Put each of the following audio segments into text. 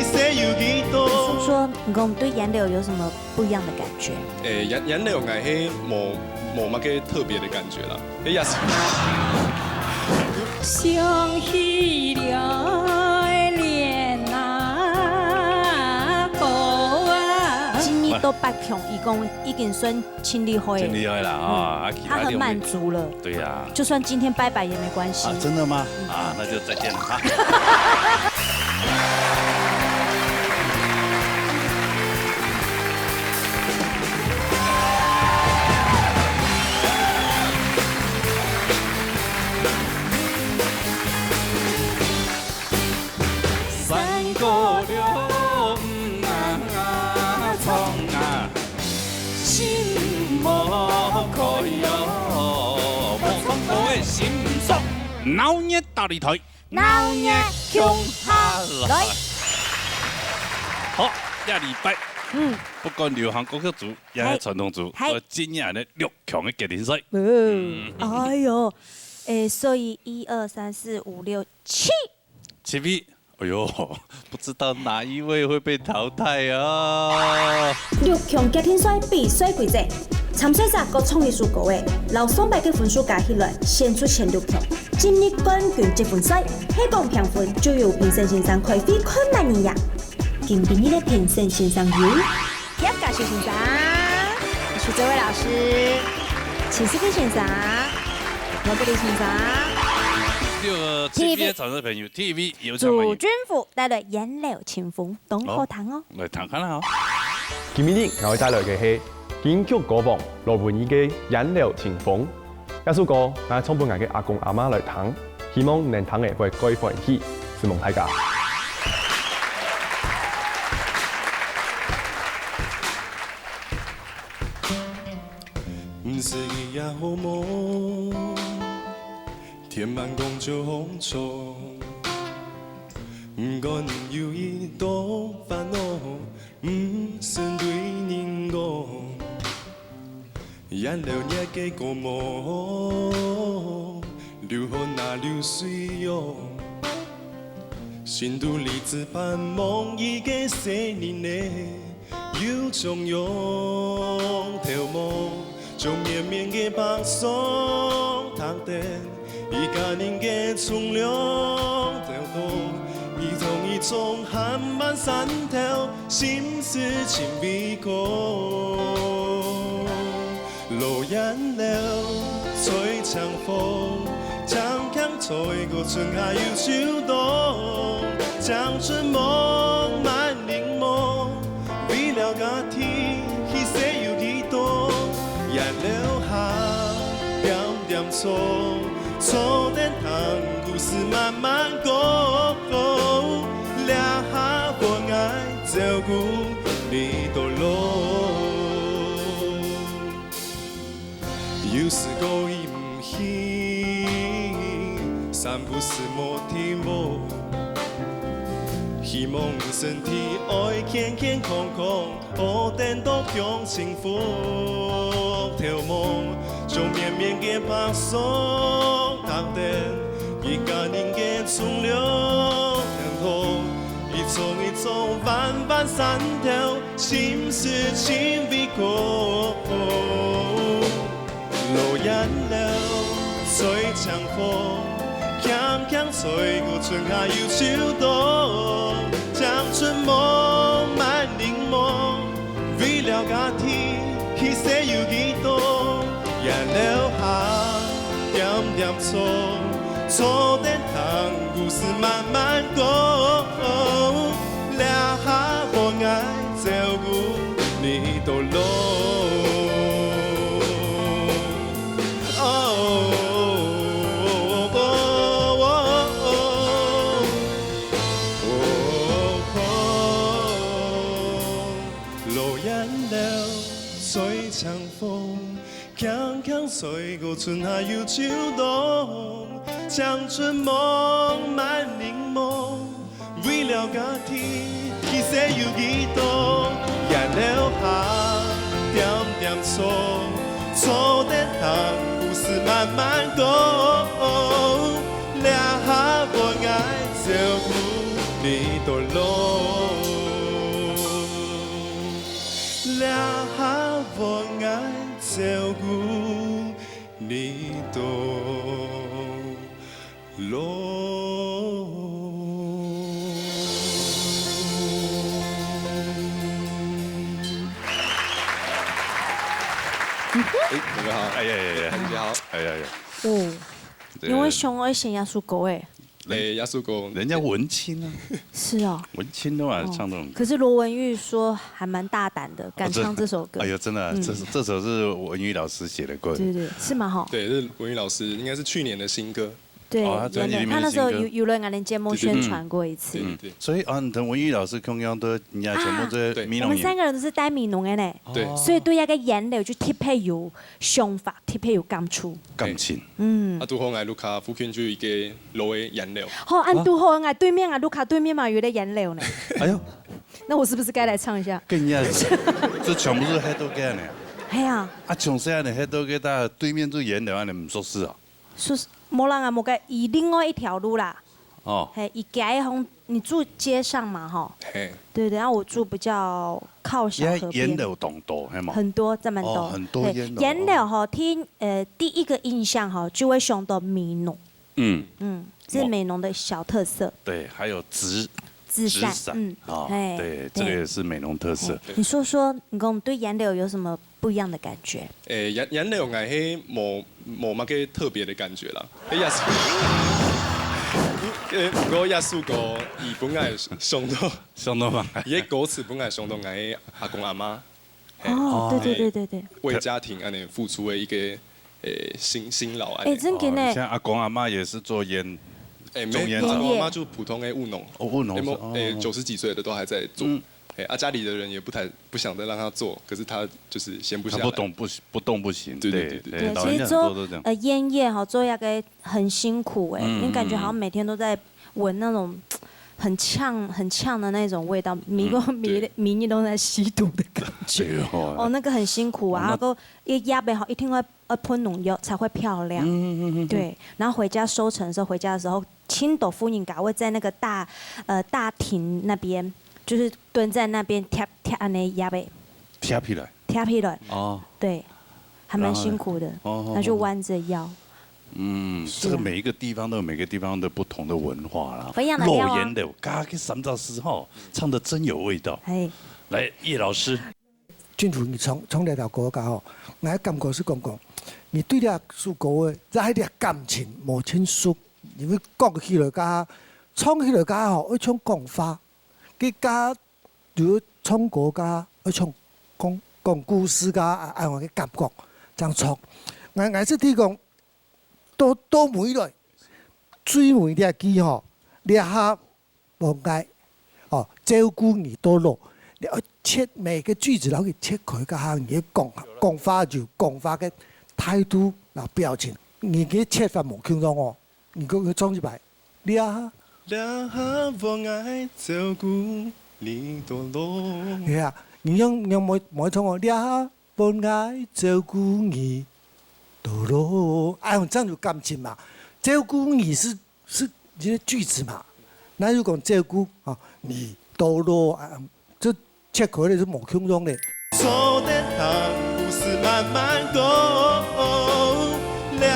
说说，你跟我们对杨柳有什么不一样的感觉？杨柳爱嘿冇乜嘅特别的感觉啦，也是。想起了恋那个啊，今年都八强，一共已经算挺厉害，挺厉害了啊！他很满足了。对呀，就算今天拜拜也没关系。真的吗？啊，那就再见了哈。三个六冲啊，心无可哟，无冲我的心爽，闹热大擂台，闹热强下来。好，下礼拜，不管流行歌曲组也是传统组，都今年的6强的决定赛。哎呦，所以1、2、3、4、5、6、7位，哎呦，不知道哪一位会被淘汰啊6强决定赛比赛规则：参赛者各创意数高的，留200个分数加起来，先出前6强。今日冠军积分赛，下讲评分就由评审先生开飞困难一样。今天的评审先生有，F 嘎徐先生，徐哲伟老师，秦思斌先生，罗格里先生。6个 TV 场的朋友 ，TV 有请主君府帶來楊柳清風董學堂哦，來談下啦。今日我會帶來嘅係京劇歌王羅文義嘅《楊柳清風》。這首歌我創本我嘅阿公阿媽來彈，希望能彈嘅會改歡喜，希望大家。唔是伊也好夢，天滿公就紅妝，唔過你有一多煩惱，唔是對人講，楊柳也給個夢，流汗那流水喲，心肚裡只盼望一個誰人呢，有種用條夢。就綿綿嘅白霜，淡淡一家人嘅從容跳動，一種寒漫山頭，心事情未講。落楊柳，吹長風，將強吹過春夏與秋冬，將春夢滿檸檬，為了家庭，犧牲有幾多？楊柳下，點點衝，衝點糖，故事慢慢講。兩下我愛照顧你到老，有時過意唔去，散步時冇停步。希望身體愛健健康康，好等到向幸福條夢，就綿綿嘅白霜，淡淡一家人嘅從容天空，一種萬萬山頭，心事情未講。落楊柳，吹長風。強強吹過春夏與秋冬，將春夢滿檸檬，為了家庭犧牲有幾多？楊柳下，點點衝，衝點糖，故事慢慢講。兩下我愛照顧你到老。長風，強強吹過春夏與秋冬，將春夢滿檸檬，為了家庭犧牲有幾多？楊柳下，點點衝，衝點糖，故事慢慢講。兩下我愛照顧你到老。照顾你到老。大家好，哎呀呀呀，大家好，哎呀呀，哦，因为熊爱写亚叔狗哎，亚叔哥，人家文青啊，是哦。文青的嘛，唱这种。可是罗文玉说还蛮大胆的，敢唱这首歌。哎呦，真的，这首是文玉老师写的歌。对对，是吗？哈。对，这是文玉老师，应该是去年的新歌。对，专辑里面的他那时候新歌有人俺节目宣传过一次。对，所以啊，等文玉老师同样都人家全部这对我们三个人都是带美浓的呢，对，所以对那个颜料就特别有想法，特别有感触。感情。啊，拄好我卢卡福建就一个路的颜料。好，按杜后俺对面啊，卢卡对面嘛有的颜料呢。哎呦，那我是不是该来唱一下？跟人家这全部是黑豆干的。哎呀，啊，从细汉的黑豆给大对面做颜料，你唔说是啊？说没人啊，没个以另外一条路啦。哦，嘿，以改红，你住街上嘛，哈。嘿，对对，然后我住比较靠小河边。颜料懂多，系嘛？很多，这么多。很多颜料。颜料哈，听第一个印象哈，就会想到美浓。嗯，这是美浓的小特色。对，还有纸伞，对，这个也是美浓特色。你说说，你跟我们对颜料有什么不一样的感觉？颜料我嘿冇乜嘅特别的感觉啦。亚叔，不过亚叔哥伊本来上到嘛，伊个歌词本来上到我阿公阿妈。哦，对。为家庭安尼付出的一个辛劳安。真嘅呢。像阿公阿妈也是做烟。没，我妈就普通的务农，务农，90几岁的都还在做，家里的人也不想再让他做，可是他就是闲不下来，不动不行，对，其实做烟叶哈做那个很辛苦哎，你感觉好像每天都在闻那种很呛的那种味道，迷你都在吸毒的感觉，哦，那个很辛苦啊，然后压背好一定会喷农药才会漂亮，对，然后回家收成的时候，回家的时候。青豆夫人岗会在那个大亭那边，就是蹲在那边贴那压背，贴起来，哦，对，还蛮辛苦的，那就弯着腰。这个每一个地方都有每个地方的不同的文化啦。露颜的，嘎给三兆师哈，唱的真有味道。来叶老师，俊福你从那条歌噶吼，我感觉是讲，你对那首歌的那点感情无清楚。因为讲起来家，唱起来家吼，要唱讲法，佮家如唱歌家要唱讲故事家，爱我嘅感觉，这样唱。我是提讲，多每类，最每条句吼，你下无解，哦，照顾你多落，你要切每个句子，然后去切佢家你讲法就讲法嘅态度，然后表情，你嘅切法无轻松哦。你给我唱一摆，俩我爱照顾你多罗。对啊，你用没唱哦，俩我爱照顾你多罗。哎，这样有感情嘛？照顾你是一个句子嘛？那如果照顾啊，你多罗啊，这切开的是冇轻松的。错的行，故事慢慢过。俩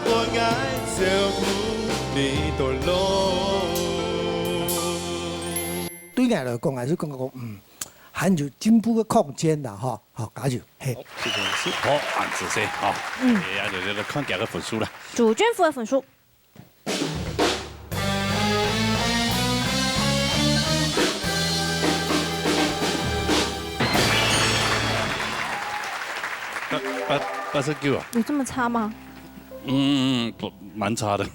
我爱。照顾你多罗。对我来讲，还是讲还有进步的空间啦，哈，好，加油，嘿。谢谢老师。好，按仔细，好，也就看几个分数了。主卷福的分数。89啊？有这么差吗？不，蛮差的。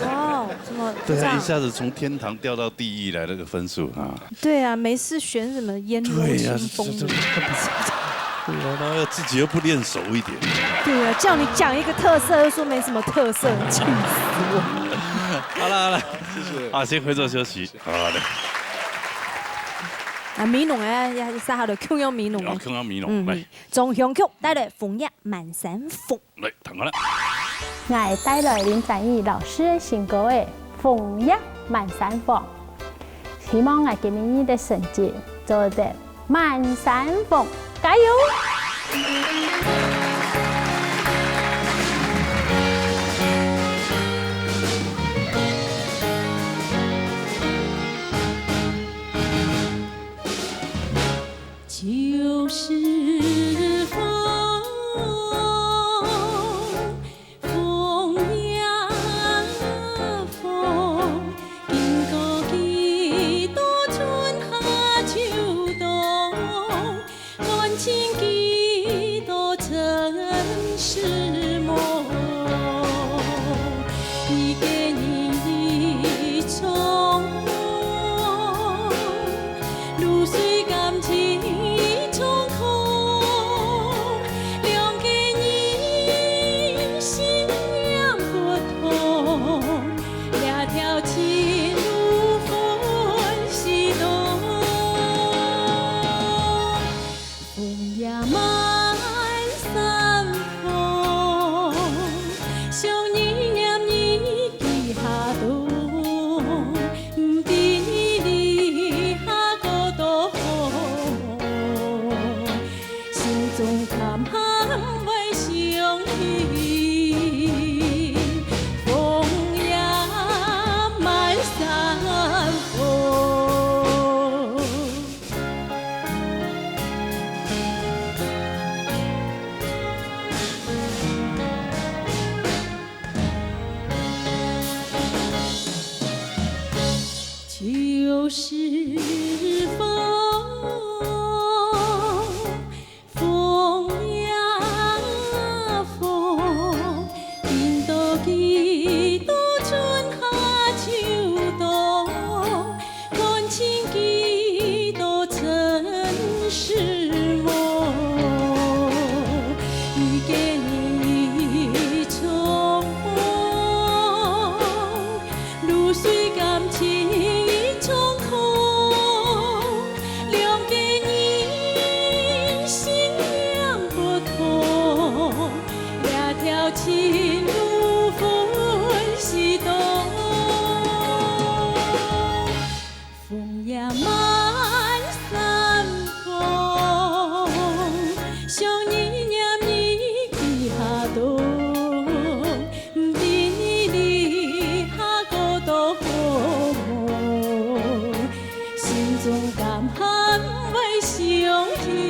哇，怎么？对啊，一下子从天堂掉到地狱来那个分数啊。对啊，没事选什么烟罗清风的。对啊，然后要自己又不练熟一点。对啊，叫你讲一个特色，又说没什么特色，气死我。好了，谢谢。啊，先回座休息。好的。啊，美浓诶，也撒下来琼阳美浓。琼阳美浓，来。从香曲带来枫叶满山风。来，弹过来。我带来林展毅老师的新歌诶《枫叶满山风》，希望我今年的成绩做得满山风，加油！就是风，风呀风，经过几多春夏秋冬，看清几多尘世梦，一给你冲，露水感情。就是风，风呀风，经到几多春夏秋冬，看清几多尘世梦，遇见你冲，露水感情。情路分西东，风呀满山风，想你念你记下东，不知你下个多风，心中感叹为相依。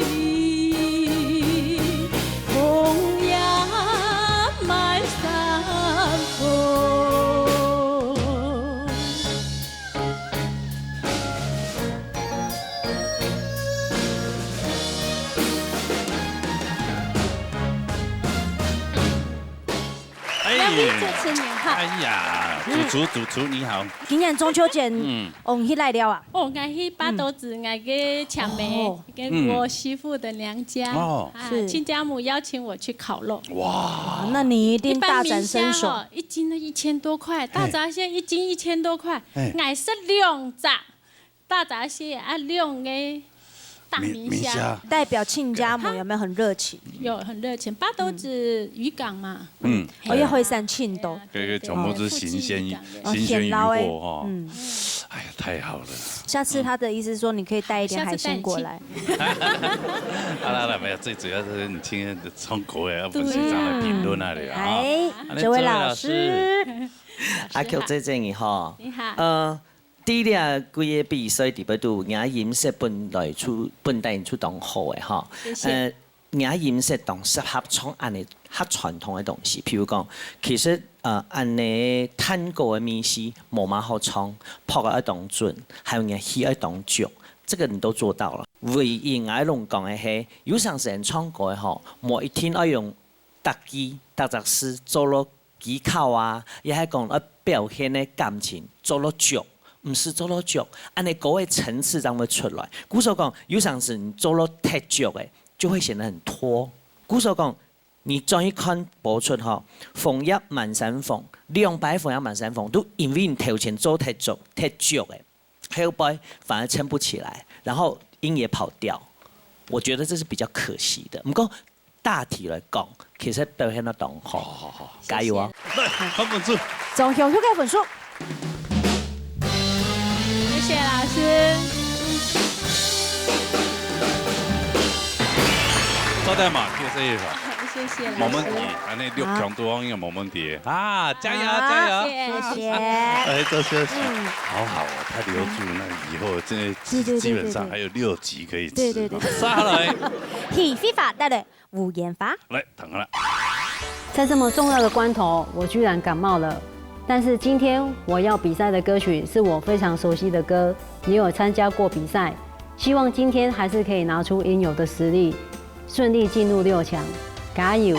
主持人好。哎呀，主厨你好。今年中秋节，on去来了啊？哦，我去八斗子，我去抢梅，跟我媳妇的娘家。哦，是亲家母邀请我去烤肉。哇，那你一定大展身手。一斤都1000多块，大闸蟹一斤1000多块，俺是2只大闸蟹啊，2个。大明虾代表亲家母有没有很热情？有很热情，八斗子渔港嘛，我也会上庆都，对，全部是新鲜渔获哈，哎呀，太好了！下次他的意思是说，你可以带一点海鲜过来。好了，没有，最主要是你今天的从国外，而不是这样的评论那里啊。哎，这位老师，阿 Q 姐姐你好，你好，第二几个比赛特别多，雅饮食本地出当好嘅哈。雅饮食同适合创安尼較傳統嘅東西，譬如講，其實安尼碳過嘅米絲冇乜好創，泡嘅一當準，還有氣一當足，這個你都做到了。唯一我攏講嘅係，有上時人創過嘅吼，冇一天要用特技、特技師做落技巧啊，也係講表現嘅感情做落足。唔是做落足，安尼嗰個層次才會出來。古所講，有陣時你做落太足嘅，就會顯得很拖。古所講，你再看播出吼，逢一萬山逢，200逢一萬山逢，都因為你頭前做太足嘅，後背反而撐不起來，然後音也跑掉。我覺得這是比較可惜的。不過大體來講，其實表現得當好，加油啊！好分數，總有個分數。謝謝老師。總收到嘛，谢谢。谢谢老师。没问题，安尼6强多方应该没问题啊！加油加油！谢谢。哎，这休息，好好哦，他留住那以后，这基本上还有6集可以吃。对对对。杀来，喜非法带来无言法。来，躺了。在这么重要的关头，我居然感冒了。但是今天我要比赛的歌曲是我非常熟悉的歌，也有参加过比赛。希望今天还是可以拿出应有的实力，顺利进入6强。加油！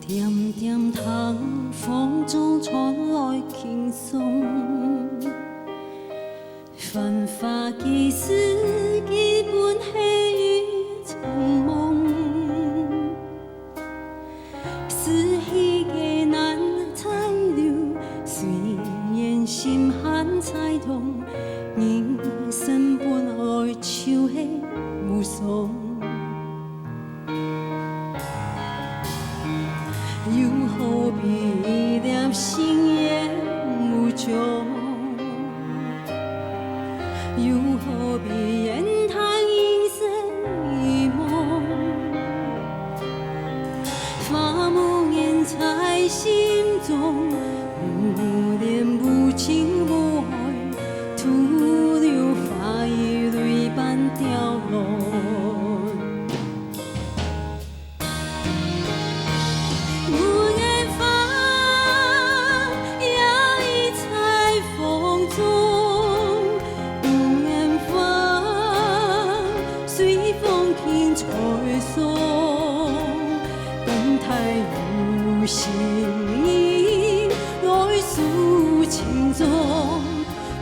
点点糖，风中传来轻松。繁华几时，基本系一场梦。是彼个难猜留，虽然心罕猜痛，人生本来像系无双。又何必念心也无穷？又何必言叹一生一梦？花木掩在心中，无恋无情无爱，徒留花雨泪般凋落。心意来诉情衷，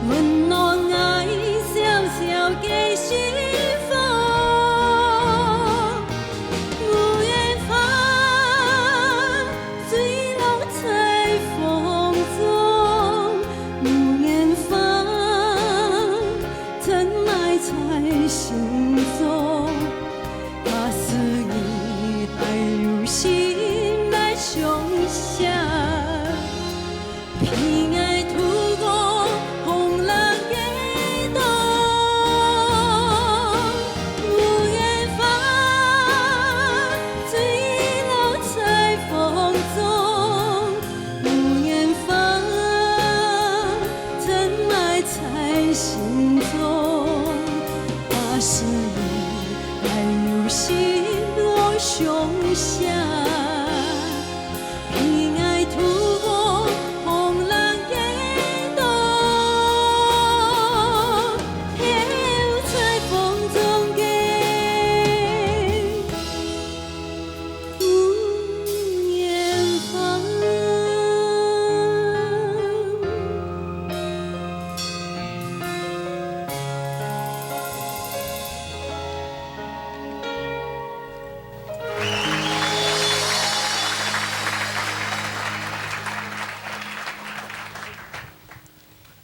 温暖爱小小的心房。无言芳，随浪在风中。无言芳，真爱在心中。把思念带入心。雄下，平爱渡过风浪的冬，无言芳，坠落在风中，无言芳，真爱在心中，把思念带入心来雄下。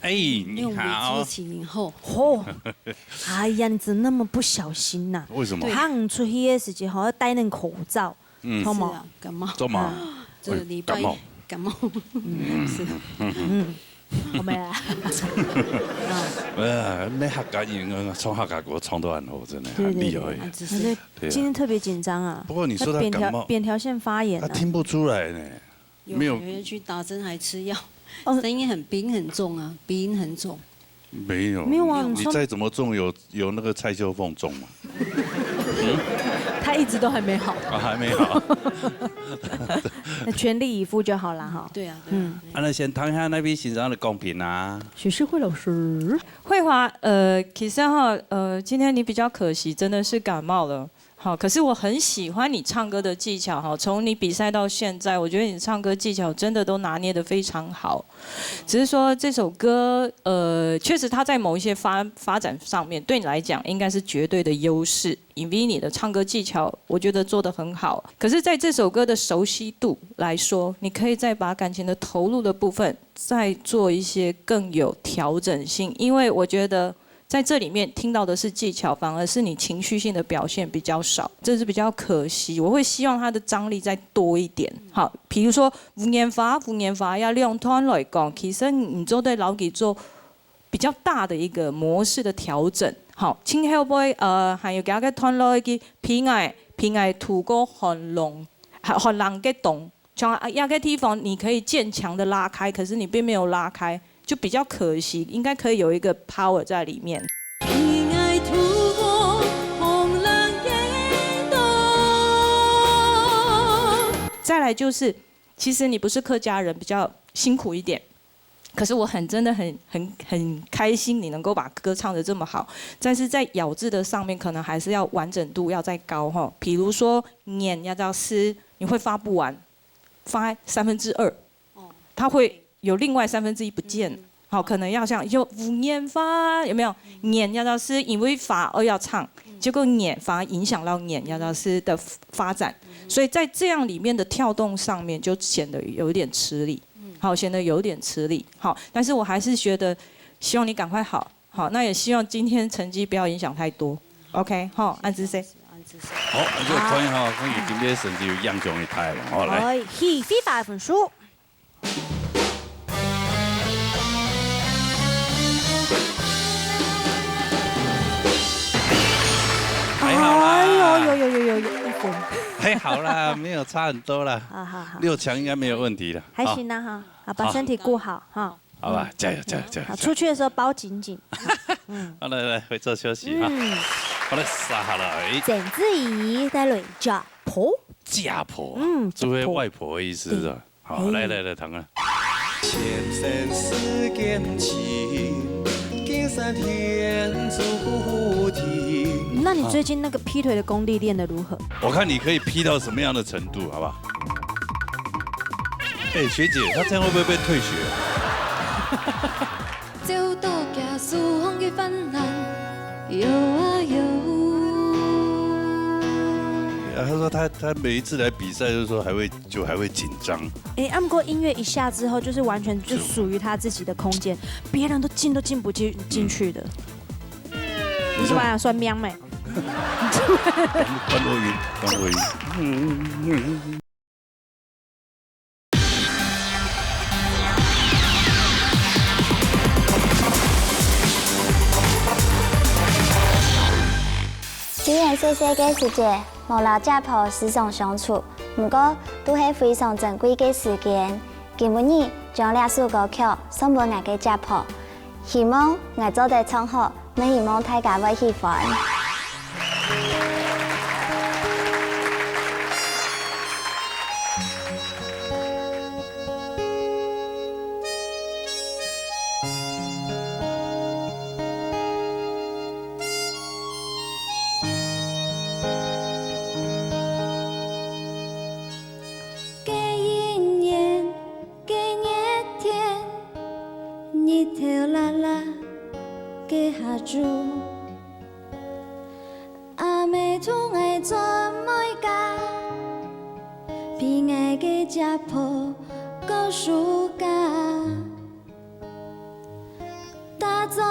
哎，你好。哦，哎呀，你怎么那么不小心呐？为什么？趟出去的时间好像戴那口罩，好吗？感冒。做嘛？这礼拜感冒。是。好没啊？那客家人从客家国冲都很好，真的很厉害。今天特别紧张啊。不过你说他感冒，扁桃腺发炎，他听不出来呢。没有去打针还吃药。声音鼻音很重啊，鼻音很重。没有啊，你再怎么重，有那个蔡秀凤重吗？他一直都还没好。还没好。那全力以赴就好了哈。对啊，那先谈一下那边欣赏的贡品啊。许世慧老师，慧华，其实哈，今天你比较可惜，真的是感冒了。好，可是我很喜欢你唱歌的技巧哈，从你比赛到现在，我觉得你唱歌技巧真的都拿捏得非常好。只是说这首歌，确实它在某一些发展上面，对你来讲应该是绝对的优势，因为你的唱歌技巧，我觉得做得很好。可是在这首歌的熟悉度来说，你可以再把感情的投入的部分再做一些更有调整性，因为我觉得。在这里面听到的是技巧，反而是你情绪性的表现比较少，这是比较可惜。我会希望它的张力再多一点。好，比如說胡言法要用團來講，其實你做對老幾做比較大的一個模式的調整。好，請後背還要加個團來嘅偏愛圖個寒冷嘅洞，從一個地方你可以漸強的拉開，可是你並沒有拉開。就比較可惜，應該可以有一個 power 在裡面。再來就是，其實你不是客家人，比較辛苦一點。可是我真的很開心，你能夠把歌唱得這麼好。但是在咬字的上面，可能還是要完整度要再高哈。比如說念要到詩，你會發不完，發2/3，它會。有另外1/3不見，好，可能要像有五年发有没有？年要到是因为发而要唱，结果年反而影响到年要到是的发展，所以在这样里面的跳动上面就显得有一点吃力，好，显得有点吃力，好，但是我还是觉得希望你赶快好，好，那也希望今天成绩不要影响太多 ，OK， 好，按姿势。好，那就可以哈，可以今天成绩有样中一台了，好来。非法分数。还好啦，有1分，还好啦，没有差很多啦。好6强应该没有问题了。还行啦哈，好，把身体顾好哈。好吧，加油！好，出去的时候包紧紧。好，来回座休息哈。好了，撒好了。郑子怡带来家婆。家婆，作为外婆的意思是吧？好，来，唐啊。千山似剑情，金山天注定。那你最近那个劈腿的功力练得如何？我看你可以劈到什么样的程度，好不好？哎，学姐，她这样会不会被退学？走到假苏风嘅泛滥，游啊游。他说他每一次来比赛，就是说还会紧张。哎，按过音乐一下之后，就是完全就属于他自己的空间，别人都进不进去的。你是吧？算喵妹。关录音。虽然细细嘅时节无老家婆时常相处，不过都是非常珍贵嘅时间。今日将2首歌曲送给我嘅家婆，希望我做得唱好，我希望大家会喜欢。阿妹同爱做每家，偏爱嘅家婆告诉家，打造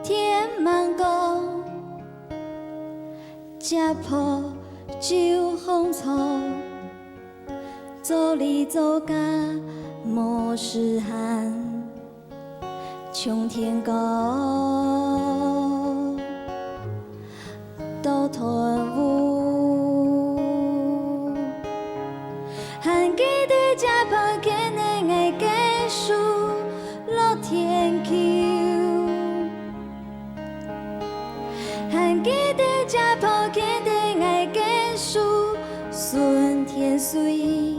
天满宫，家婆就红草，走里走家莫是寒。冲天高，到屯雾，还记得家婆给你爱嘅树落天桥，还记得家婆给你爱嘅树顺天水。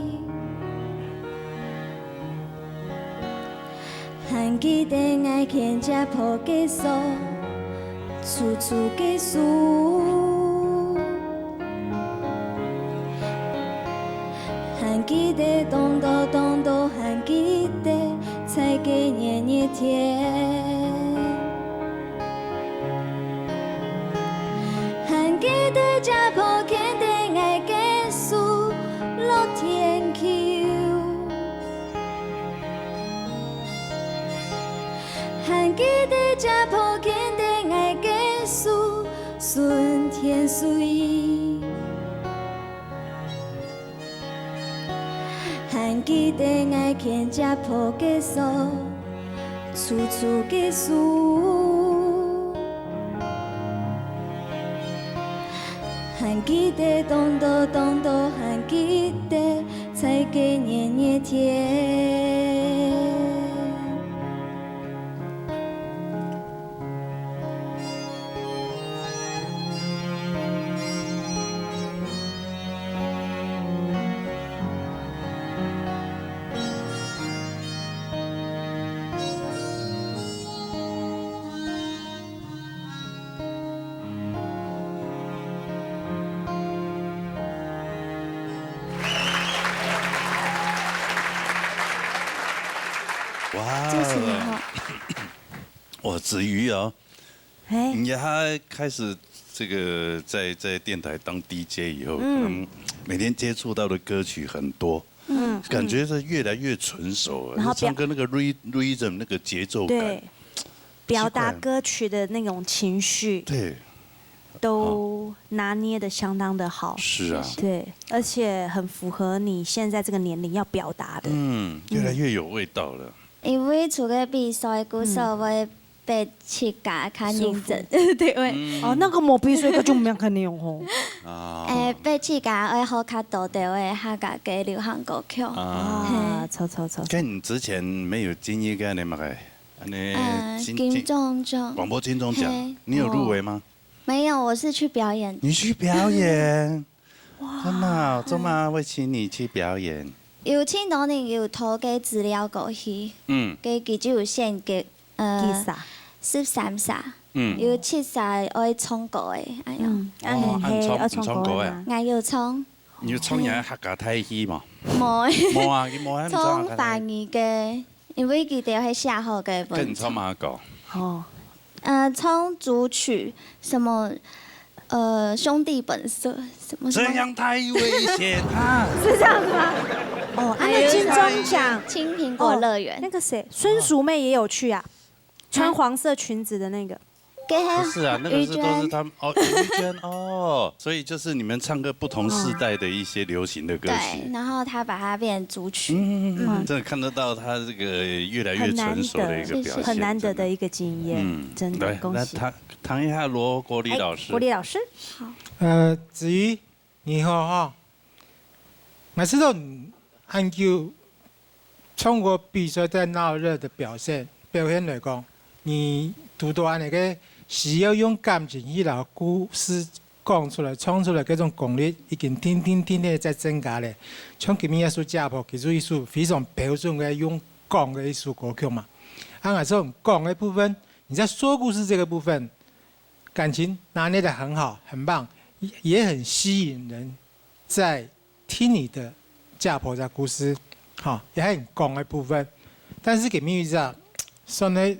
还记得爱看家婆嘅手，处处嘅树，得咚咚咚咚，还记得才给年年甜，还记得家婆肯定爱结束落天桥，还记得家婆肯定爱结束顺天水。还记得爱牵只抱结束，处处结束。还记得咚咚咚咚，还记得才给年年甜。哇！支持以后，哇，子瑜哦，哎，他开始这个在电台当 DJ 以后，可能每天接触到的歌曲很多，感觉是越来越纯熟，然后唱歌那个 rhythm 那个节奏感，对，表达歌曲的那种情绪，对，都拿捏的相当的好。是啊，对，而且很符合你现在这个年龄要表达的。越来越有味道了。因为除了比赛，鼓手会被去加较认真，对喂。哦，那个冇比赛，佢就唔要肯定哦。被去加会好较多的会客家嘅流行歌曲。错。跟你之前没有金鹰嘅你嘛个，金钟奖，广播金钟奖，你有入围吗？没有，我是去表演。你去表演？哇，这么会请你去表演？有请当年有投嘅资料过去，嘅記者有獻嘅13歲，有7歲愛唱歌嘅，哎呀，按唱歌嘅，我要唱。你要唱嘢客家體戲嘛？冇，冇啊，佢冇唱華語嘅，因為佢哋係寫好嘅文章。跟你唱馬歌。哦。唱主曲什麼？兄弟本色什么？这样太危险啊！是这样子吗？哦，那个金钟奖青苹果乐园，那个谁，孙淑妹也有去啊，穿黄色裙子的那个。不是啊，那个都是他们哦，于娟哦，所以就是你们唱歌不同世代的一些流行的歌曲。对，然后他把它变成主曲。真的看得到他这个越来越成熟的一个表现，很难得的一个经验，真的恭喜。那谈一下罗国立老师。国立老师，好。子瑜，你好哈。我知道你很久通过比赛在闹热的表现来讲，你读到那个需要用感情去把故事讲出来、唱出来，嗰種功力已經天天在增加咧。像今日一首《家婆》，其實一首非常標準嘅用講嘅一首歌曲嘛。這種講嘅部分，你在說故事這個部分，感情拿捏得很好，很棒，也很吸引人，在聽你的家婆嘅故事，好，也很講嘅部分。但是今日一隻，算係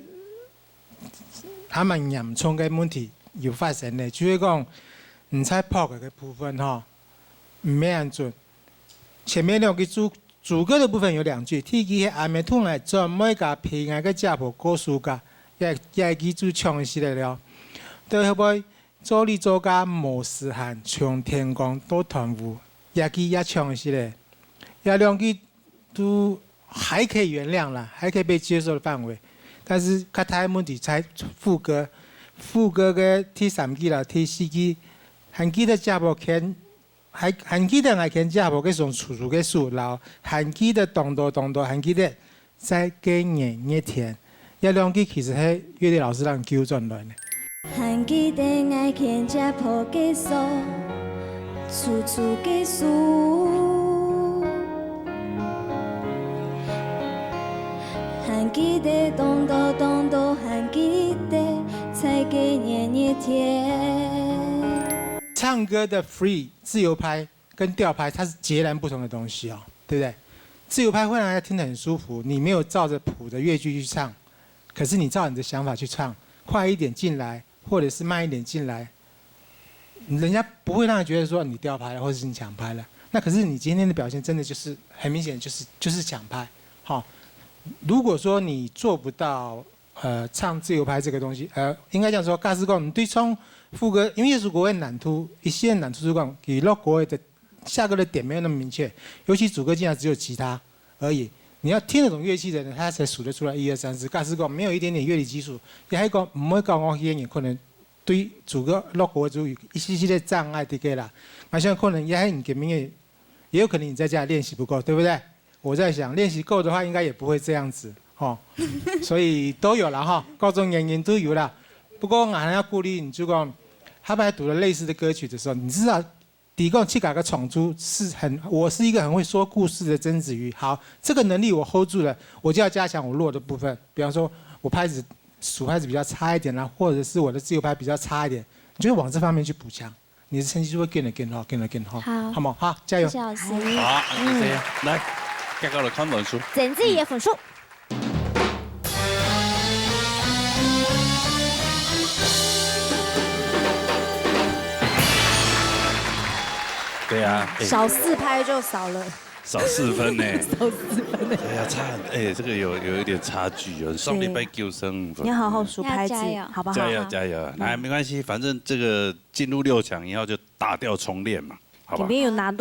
還蠻嚴重嘅問題要發生咧，就是講唔使撲嘅部分哈，唔咩人做。前面兩句主歌的部分有兩句，第一句係阿妹通來專門甲平安嘅家婆歌書噶，也記住唱起來了。對後尾做你做家無時限，從天光到團霧，也記也唱起來，也兩句都還可以原諒啦，還可以被接受的範圍。但是較大問題在副歌嘅第三句啦、第四句，還記得家婆牽，還記得我牽家婆嘅種處處嘅樹，然後還記得動作，還記得再給年一天，一兩句其實係樂理老師讓糾正來嘅。還記得我牽家婆嘅手，處處嘅樹。還記得動作，還記得才給年一天。唱歌的 free 自由拍跟調拍，它是截然不同的東西哦，對不對？自由派会让人家听得很舒服，你没有照着谱的乐句去唱，可是你照你的想法去唱，快一点进来，或者是慢一点进来，人家不会让人觉得说你掉拍了，或者是你抢拍了。那可是你今天的表现真的就是很明显，就是抢拍。好，如果说你做不到唱自由拍这个东西，应该这样说，假使讲你对唱副歌，因为耶稣国的难度，一些难度是讲给乐国的下歌的点没有那么明确，尤其主歌竟然只有吉他而已。你要听得懂乐器的人，他才数得出来1、2、3、4。假使讲没有一点点乐理基础，也还讲唔会讲我些人可能对主歌乐国主语一些的障碍的个啦。而且可能也还你给明也有可能你在家练习不够，对不对？我在想练习够的话，应该也不会这样子。哦，所以都有了哈，各种原因都有了。不过我还要鼓励你，就讲，他们读了类似的歌曲的时候，你知道，提供去改个闯出是我是一个很会说故事的曾子瑜。好，这个能力我 hold 住了，我就要加强我弱的部分。比方说，我数拍子比较差一点啦，或者是我的自由拍比较差一点，你就往这方面去补强，你的成绩就会更好。好，好吗？好，加油！谢老师。好，谢谢。来，结果来看分数。曾子瑜的分数。对啊，少4拍就少了，少4分呢，少4分呢。哎呀，这个有一点差距哦。上礼拜9分5分，你要好好数拍子，好不好？加油！来，没关系，反正这个进入6强以后就打掉重练嘛，好吧？里面有拿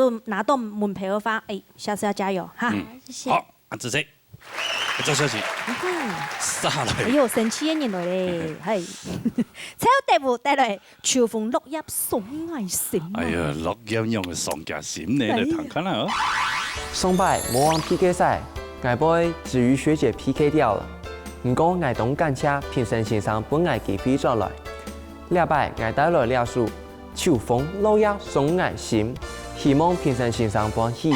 到门票的话，下次要加油哈。谢谢。好，子谁？赵小姐，杀来！哎呦，神奇的年来嘞，嘿！才有第5带来秋风落叶送爱心。哎呀，落叶用的送家心呢，来看看啦哦。上摆魔王 PK 赛，我被子瑜学姐 PK 掉了。不过我懂感谢评审先生本我机会再来。礼拜我带来了首秋风落叶送爱心，希望评审先生欢喜。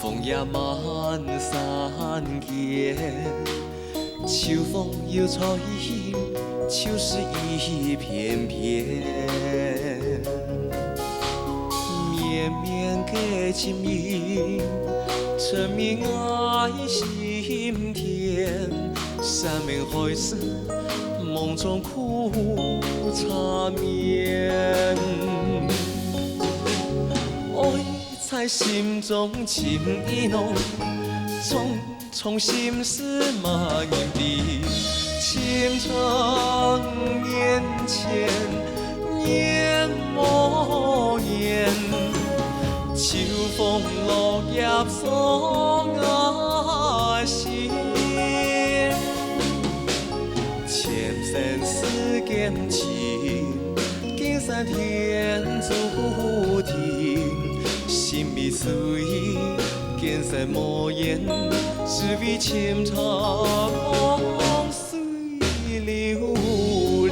风也漫山间，秋风又吹，秋是一片片。绵绵的情意，沉迷爱心田。山盟海誓，梦中苦缠绵。在心中情意浓，从心思蔓延的情长眼前，年莫言。秋风落叶送爱心，前生似感情，今生天注定。心迷随，见山莫言，只为情长随流连。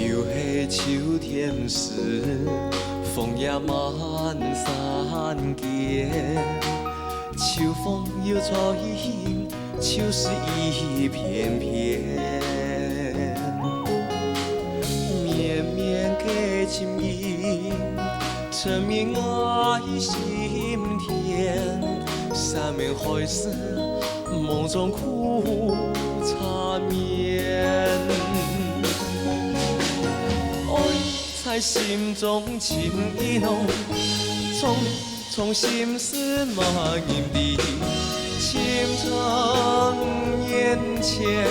又是秋天时。风也漫山间，秋风又吹，秋是一片片。绵绵的情意，沉迷爱心田。山盟海誓，梦中苦缠绵。在心中情意浓，从心思蔓延的情长眼前，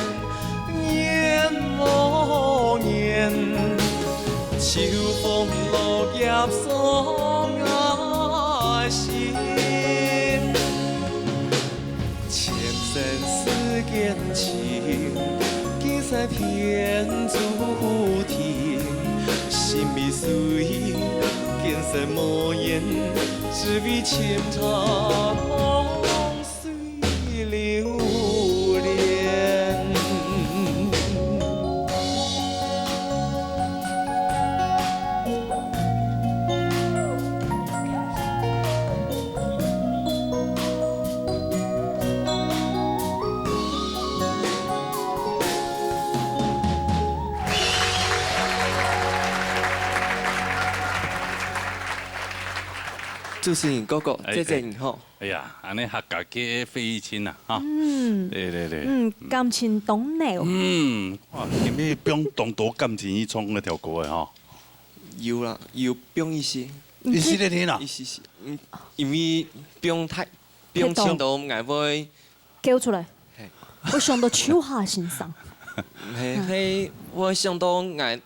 年莫言。秋风落叶送爱心，前生似感情，今生天注定。心味水，见色无言，滋味深茶梦水流连。祝福你哥哥，谢谢你吼。哎呀，安尼客家嘅费玉清啊，哈。对。感情懂你。哇，今日不用当多感情去创那条歌的吼。有啦，有不用一些。一些在听啦。一些，因为不用唱到眼尾。叫出来。我想到手下欣赏。我想到眼，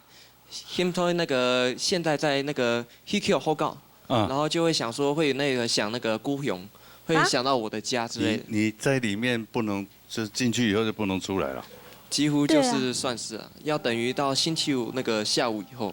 现在那个现在在那个 HQ 后告。然后就会想说，会那个想那个孤雄，会想到我的家之类的。你在里面不能，就是进去以后就不能出来了。几乎就是算是啊，要等于到星期五那个下午以后。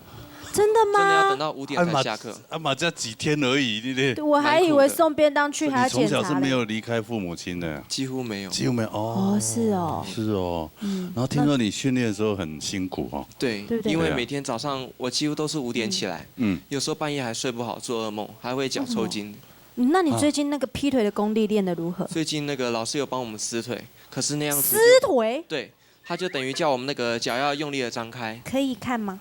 真的吗？真的要等到5点才下课。嘛，这几天而已，对不对？我还以为送便当去还要检查。你从小是没有离开父母亲的？几乎没有。几乎没有哦。是哦。是哦。然后听说你训练的时候很辛苦哦。对，因为每天早上我几乎都是5点起来，有时候半夜还睡不好，做噩梦，还会脚抽筋。那你最近那个劈腿的功力练得如何？最近那个老师有帮我们撕腿，可是那样子。撕腿？对，他就等于叫我们那个脚要用力的张开。可以看吗？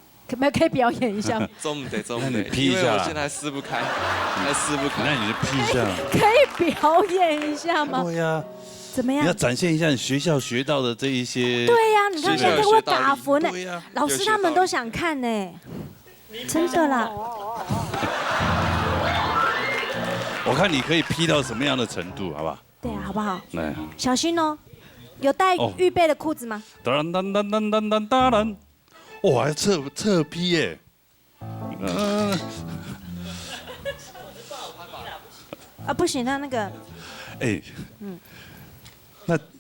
可以表演一下吗？中不得，劈一下，因为我现在撕不开，还撕不开。那你就劈一下。可以表演一下吗？对呀。怎么样？你要展现一下你学校学到的这一些。对呀，你看现在会打符呢，老师他们都想看呢，真的啦。我看你可以劈到什么样的程度，好不好？对啊，好不好？来，小心哦，有带预备的裤子吗？当当当当当当当当。哇，还侧劈耶！不行，那个，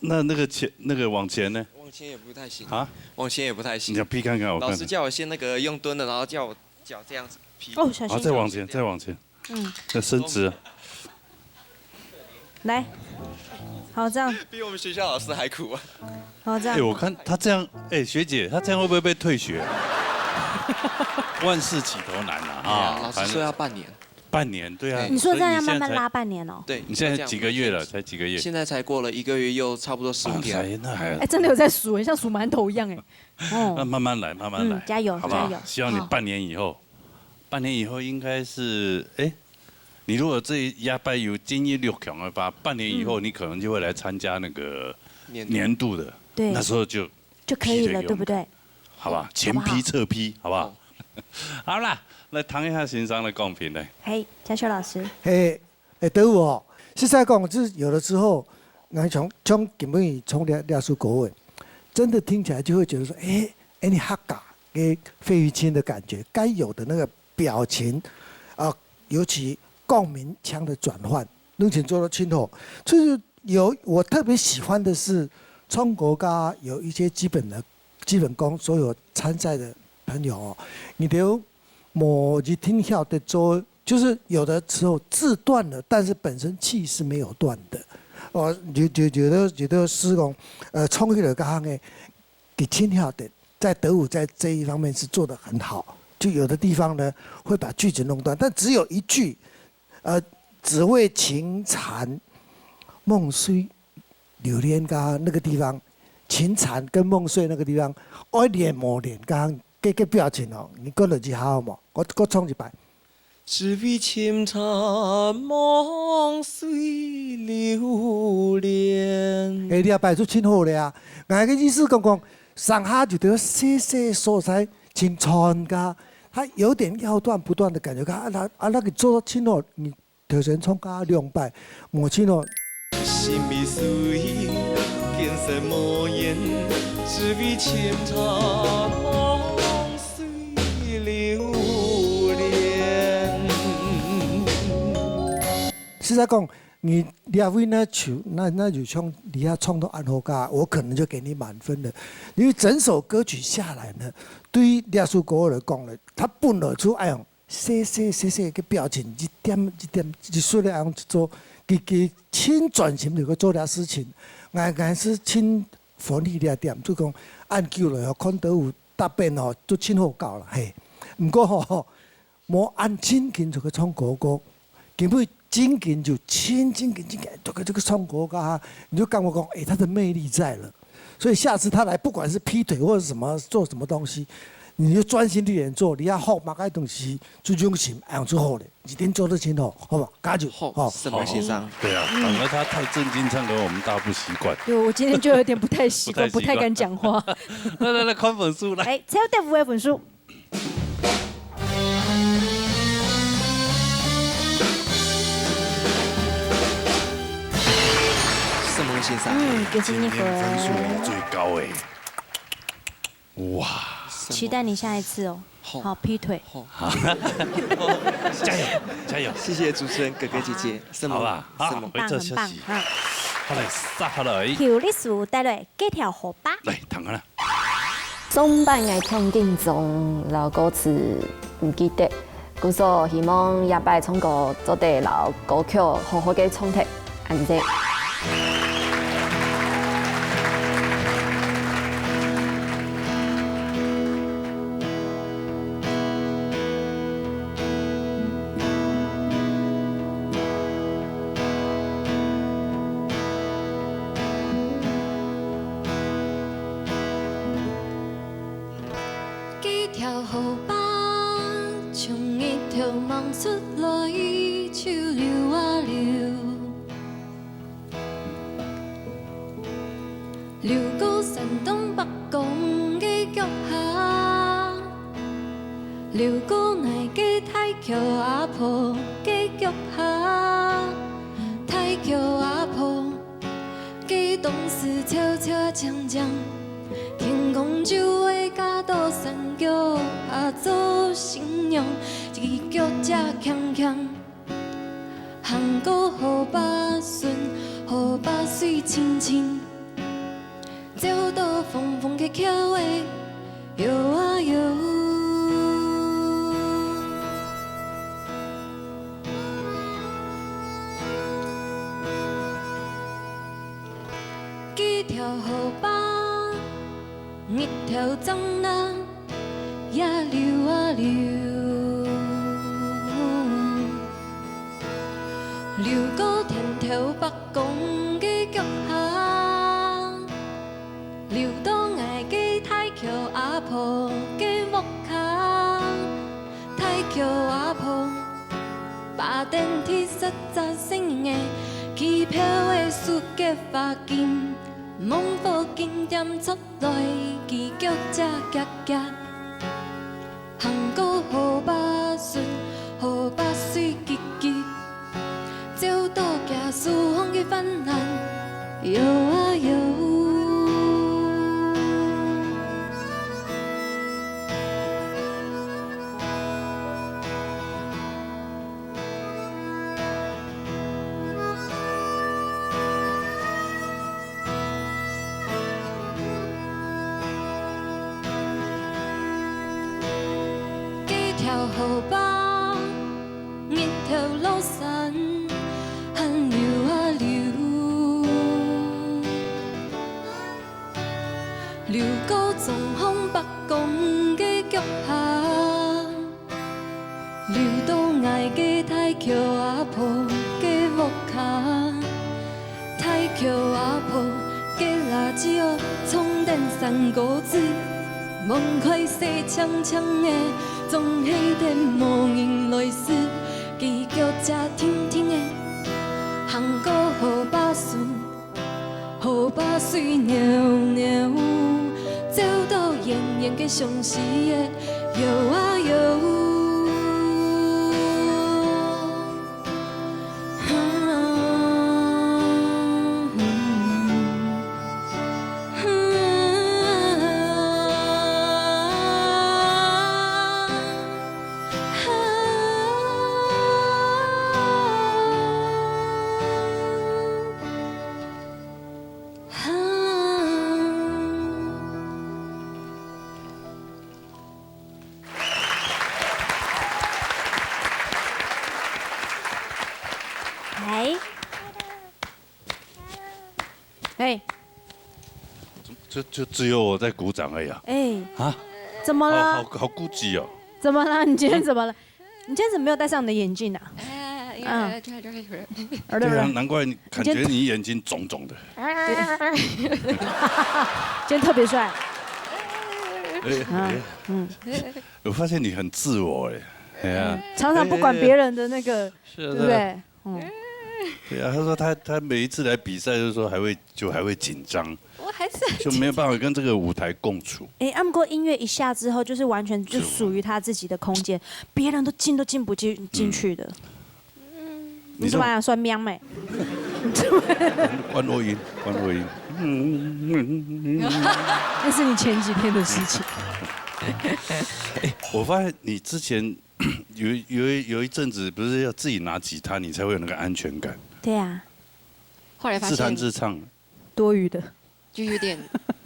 那个前那个往前呢？往前也不太行啊，往前也不太行。你要劈看看，我看。老师叫我先那个用蹲的，然后叫我脚这样子劈。哦，小心。好，再往前，再往前。再伸直。来，好这样。比我们学校老师还苦啊。好这样。我看他这样，学姐，他这样会不会被退学？万事起头难啊！老师说要半年。半年，对啊。你说这样要慢慢拉半年哦。对。你现在几个月了？才几个月？现在才过了1个月，又差不多15天。那还。真的有在数，像数馒头一样哎。那慢慢来，慢慢来。加油，好不好？希望你半年以后应该是你如果这一压拜有精益6强的话，半年以后你可能就会来参加那个年度的，对，那时候就可以了，对不对？好吧，前批侧批，好不好？好啦，来谈一下欣赏的贡品来。嘿，嘉修老师。对哦，实在讲，就是有的时候，俺从根本从两首歌诶，真的听起来就会觉得说，你客家给费玉清的感觉，该有的那个表情，尤其。共鸣腔的转换，能请做到清楚。就是我特别喜欢的是，中国家有一些基本功，所有参赛的朋友你都某一听晓得做，就是有的时候字断了，但是本身气是没有断的。觉得施工，冲起来个行诶，给听晓得，在德武在这一方面是做得很好。就有的地方呢会把句子弄断，但只有一句。只为情缠梦碎留恋噶那个地方，情缠跟梦碎那个地方，爱恋莫恋噶个表情哦，你讲落去好冇？我唱一摆。只为情缠梦碎留恋。你也摆出真好咧啊！俺个意思讲，上下就得细细所在情缠噶。它有点要断不断的感觉，那个做清楚，你头先冲加2摆，摸清楚。心味水，见色无言，只为深茶梦水流连。实在讲，你廖威那曲，那就唱你要唱到安好噶，我可能就给你满分了。因为整首歌曲下来呢，对于廖叔国来讲呢，他不能出哎用谢嘅表情，一點一說咧，樣做佢親專心嚟去做啲事情，硬是親歡喜啲點，就講按久了看到有答辯吼，都親好教啦，嘿。唔過吼，冇按真緊就去唱國歌，根本。真緊就真緊，這個唱國歌，你就跟我講，他的魅力在了。所以下次他來，不管是劈腿或者什麼做什麼東西，你就專心啲人做，你要學乜嘢東西，最用心，樣最好的，一定做得清楚，好吧？加油！好，什麼先生？對啊，反而他太正經唱歌，我們大不習慣。對，我今天就有點不太習慣，不太敢講話。來，看分數來。哎，超第5嘅分數。先生，今天分数最高哎，哇！期待你下一次哦。好，劈腿。加油，加油！謝謝主持人哥哥姐姐。好啦，好，回這休息。好嚟，殺下來。條歷史帶來幾條河吧。嚟，彈下啦。中班嘅聽見中，然後歌詞唔記得，故所希望下擺唱歌做得然後歌曲好好嘅創作，安啫。出來，潮流啊流，流過山東北港嘅腳下，流過崖嘅大橋阿婆嘅腳下，大橋阿婆嘅東勢悄悄將將，天公就會加到山腳下做新娘。一腳只強強，行過河把順，河把水清清，走到風風嘅橋尾，游啊游。幾條河把，一條髒浪也流啊流。流過天頭北港嘅腳下，流到崖嘅大橋阿婆嘅屋卡，大橋阿婆把電梯實在聲嘅，機票嘅數嘅髮金，夢火金點出來，機腳只夾夾，行過河把順，河把水結結。走到假樹紅嘅泛濫，游啊游。幾條河吧，一條路山。流啊流，流過中紅北港嘅腳下，流到崖嘅大橋阿婆嘅屋卡，大橋阿婆嘅辣椒充電三個字，門開細長長嘅，總係啲無人來試，幾腳只甜甜嘅。行過河把順，河把水裊裊，走到遠遠嘅上市嘅游啊游。嘿，就只有我在鼓掌而已啊。哎，啊？怎么了？好孤寂哦。怎么了？你今天怎么了？你今天怎么没有戴上你的眼镜啊？对啊，难怪你感觉你眼睛肿肿的。今天特别帅。我发现你很自我哎，常常不管别人的那个，对不对？对啊，他说他每一次来比赛，就是说还会紧张，我还是就没有办法跟这个舞台共处。哎，按过音乐一下之后，就是完全就属于他自己的空间，别人都进不进去的。你怎么样？算喵妹？关落音。那是你前几天的事情。我发现你之前有一阵子不是要自己拿吉他，你才会有那个安全感。对啊。后来发现自弹自唱，多余的，就有点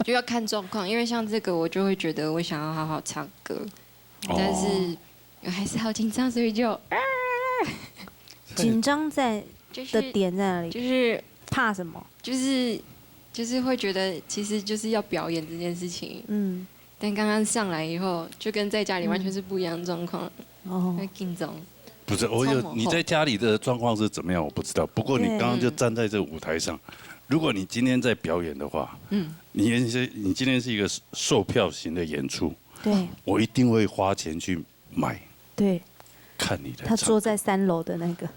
就要看状况，因为像这个我就会觉得我想要好好唱歌，但是我还是好紧张，所以就紧张的点在哪里？就是怕什么？就是会觉得其实就是要表演这件事情，但刚刚上来以后，就跟在家里完全是不一样的状况，会紧张。不是，你在家里的状况是怎么样？我不知道。不过你刚刚就站在这舞台上，如果你今天在表演的话，你今天是一个售票型的演出，对，我一定会花钱去买，对，看你的。他坐在3楼的那个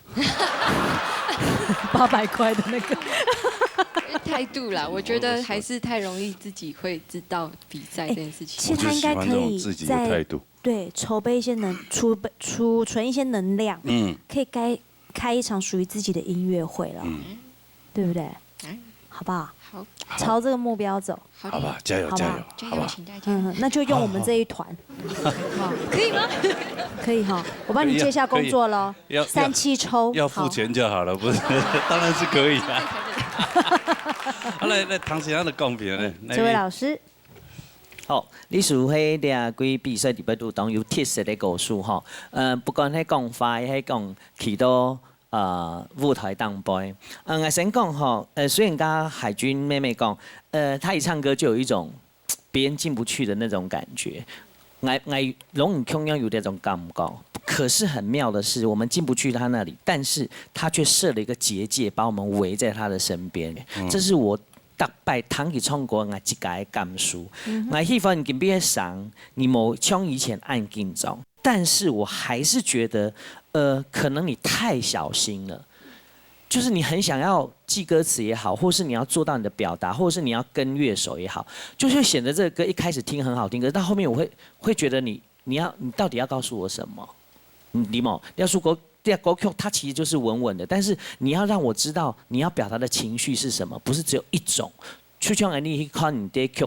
800块的那个。态度啦，我觉得还是太容易自己会知道比赛这件事情。其实他应该可以在对筹备一些储存一些能量，可以开一场属于自己的音乐会了，对不对？好不好？好，朝这个目标走。好吧，加油，好吧。那就用我们这一团，可以吗？可以哈，我帮你接下工作喽。3期抽，要付钱就好了，不是？当然是可以的。好，来，唐先生的公平呢？这位老师，好，你属迄俩几比赛里边都当有特色的故事哈。不管喺讲法，喺讲去到舞台当杯。我先讲哈，虽然刚刚海军妹妹讲，她一唱歌就有一种别人进不去的那种感觉。我容易同样有这种感觉。可是很妙的是，我们进不去他那里，但是他却设了一个结界，把我们围在他的身边。这是我大拜唐去唱歌我一个感受。我希望今边上，你冇像以前按紧张，但是我还是觉得，可能你太小心了。就是你很想要记歌词也好，或是你要做到你的表达，或者是你要跟乐手也好，就是显得这个歌一开始听很好听，可是到后面我会觉得你到底要告诉我什么？李某，要说歌曲它其实就是稳稳的，但是你要让我知道你要表达的情绪是什么，不是只有一种。就像你去看你的剧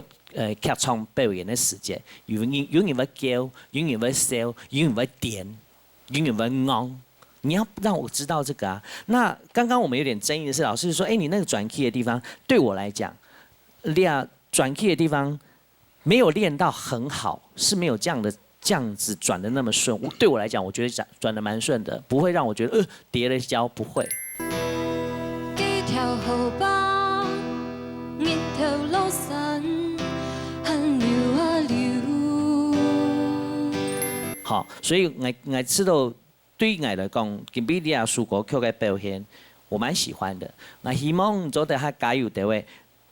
场表演的时间，有人会叫，有人会笑，有人会点，有人会昂。你要让我知道这个啊。那刚刚我们有点争议的是，老师说，你那个转 key 的地方，对我来讲，转 key 的地方没有练到很好，是没有这样子转的那么顺。对我来讲，我觉得转的蛮顺的，不会让我觉得跌了跤，不会。几条河浜，日头落山，汗流啊流。好，所以我知道。对我来讲，金比利亚属歌曲的表现，我蛮喜欢的。那希望做得他加油的位，